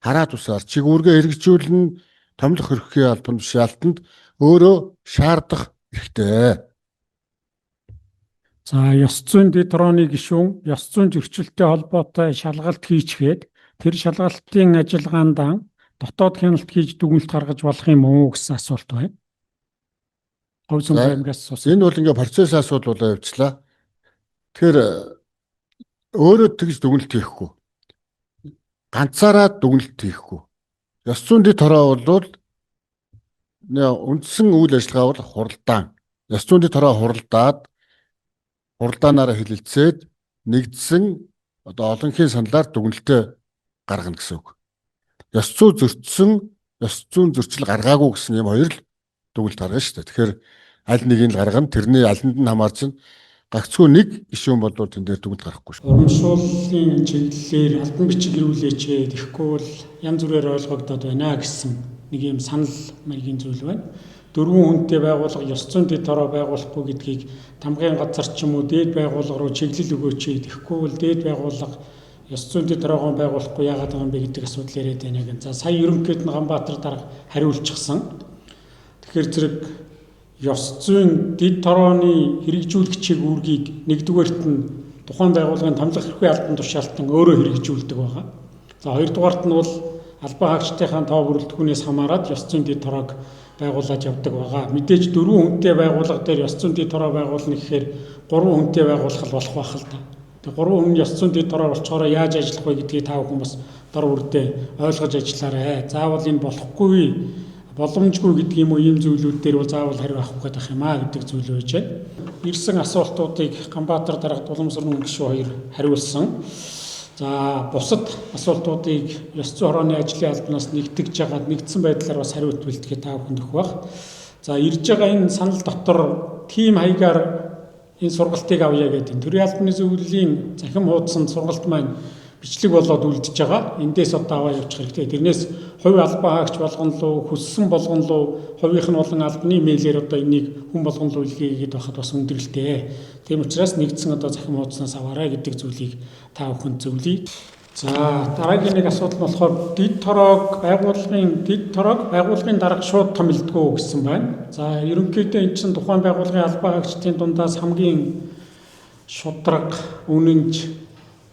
[SPEAKER 3] хараа тусаар чиг үүргээ хэрэгжүүлнэ, томлох хөрхийн албан тушаалтанд өөрөө шаардах хэрэгтэй.
[SPEAKER 1] За ёс зүйн дэд хорооны гишүүн ёс зүйн зөрчилтэй холбоотой шалгалт хийчгээд тэр шалгалтын ажиллагаанд дотоод хяналт хийж дүгнэлт гаргаж болох юм уу гэсэн асуулт байна. Говь сүм аймагаас сус.
[SPEAKER 3] Энэ бол ингээ процесс асуудал болоо явчлаа. Тэгэхээр өөрөө тэгж дүгнэлт хийхгүй. Ганцаараа дүгнэлт хийхгүй. Ёс зүйн дэд хороо бол үндсэн үйл ажиллагаа бол хуралдаан. Ёс зүйн дэд хороо хуралдаанаараа хэлэлцээд нэгдсэн олонхын саналаар дүгнэлтээ гаргана гэсэн үг. Ёс зүйн зөрчил гаргаагүй гэсэн юм хоёр л дүгнэлт гаргана шүү дээ. Тэгэхээр аль нэгийг л гаргана, тэрний алинд нь хамаарч гагцгүй нэг гишүүн бол тэн дээр дүгнэлт гаргахгүй шүү.
[SPEAKER 1] Урамшууллын чиглэлээр албан бичиг ирүүлээч тэгэхгүй бол янз бүрээр ойлгогдоод байна гэсэн нэг юм санал маягийн зүйл байна. Дөрвөн хүнтэй байгууллага ёс зүйн дэд хороо байгуулахгүй гэдгийг тамгын газар ч юм уу дээд байгууллага руу чиглэл өгөөч тэгэхгүй бол дээд байгууллага ёс зүйн дэд хороогоо байгуулахгүй яагаад байгаа юм бэ гэдэг асуудал яриад байна гэн. За сая ерөнхийд нь Ганбаатар дарга хариулчихсан. Тэгэхээр зэрэг ёс зүйн дэд хорооны хэрэгжүүлэгчийн үүргийг нэгдүгээрт нь тухайн байгууллагын томлох хэрхүү албан тушаалтан өөрөө хэрэгжүүлдэг байгаа. За хоёрдугаарт нь бол албан хаагчдынхаа тоо бүрэлдэхүүнээс хамаарат ёс зүйн дэд хороог байгуулж явдаг байгаа. Мэдээж дөрвөн хүнтэй байгууллага дээр ёс зүйн дэд хороо байгуулна гэхээр гурван хүнтэй байгуулах болох байх л та. Тэгээ гурван хүн ёс зүйн дэд хороо болцохоор яаж ажиллах вэ гэдгийг та бүхэн бас дор бүрдээ ойлгож ажиллаарай. Заавал энэ болохгүй, боломжгүй гэдэг юм уу ийм зүйлүүд дээр бол заавал хариу авах гэдэг юм аа гэдэг зүйл байж байна. Ирсэн асуултуудыг Ганбаатар дарга Дулмсрын гишүүн хоёр хариулсан. За бусад асуултуудыг ёс зүйн хорооны ажлын албанаас нэгтгэж байгаа нэгдсэн байдлаар бас хариулт бэлтгэхэд та бүхэнд өгөх байх. За ирж байгаа энэ санал дотор тим хаягаар энэ сургалтыг авъя гэдэг. Төрийн албаны зөвлөлийн захим хуудсанд сургалт маань бичлэг болоод үлдэж байгаа. Эндээс одоо аваа явуучих хэрэгтэй. Тэрнээс хувь албан хаагч болгон луу, хүссэн болгон луу, хувийнх нь болон албаны мэйлээр одоо энийг хүн болгон луу илгээгээд байхад бас өндөрлөлтэй. Тийм учраас нэгдсэн одоо захим хуудаснаас аваарай гэдэг зүйлийг та бүхэнд зөвлөе. За дараагийн нэг асуудал нь болохоор дэд хороог байгууллагын дарга шууд томилдгөө гэсэн байна. За ерөнхийдөө энэ чинь тухайн байгууллагын албан хаагчдын дундаас хамгийн шударга, үнэнч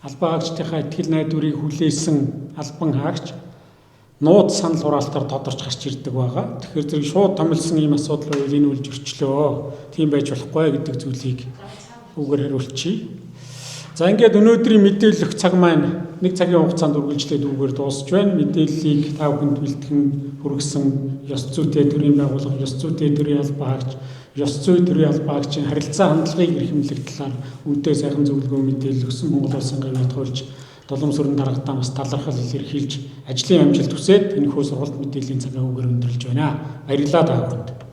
[SPEAKER 1] албан хаагчдынхаа ихтгэл найдварыг хүлээсэн албан хаагч. нууц санал хураалтаар тодорч гарч ирдэг байгаа. Тэгэхээр зэрэг шууд томилсон ийм асуудал байвал энэ үл зөрчлөө. Тийм байж болохгүй гэдэг зүйлийг үгээр хариулчихъя. За ингээд өнөөдрийн мэдээлэл өгөх цаг маань 1 цагийн хугацаанд үргэлжлээд үгээр дуусч байна. Мэдээллийг та бүхэнд бэлтгэн хүргэсэн ёс зүйтэй төрийн байгууллага, ёс зүйтэй төрийн албаагч, ёс зүй төрийн албаагчийн харилцаа хандлагыг эрхэмлэх талаар үнэтэй сайхан зөвлөгөө мэдээлэл өгсөн Монгол Улсын гавьяа тохиолч Долом сүрэн даргатаа бас талархал илэрхийлж ажлын амжилт хүсээд энэ хөө сургалт мэдээллийн цагаа үгээр өндөрлж байна. Баярлалаа та бүхэнд.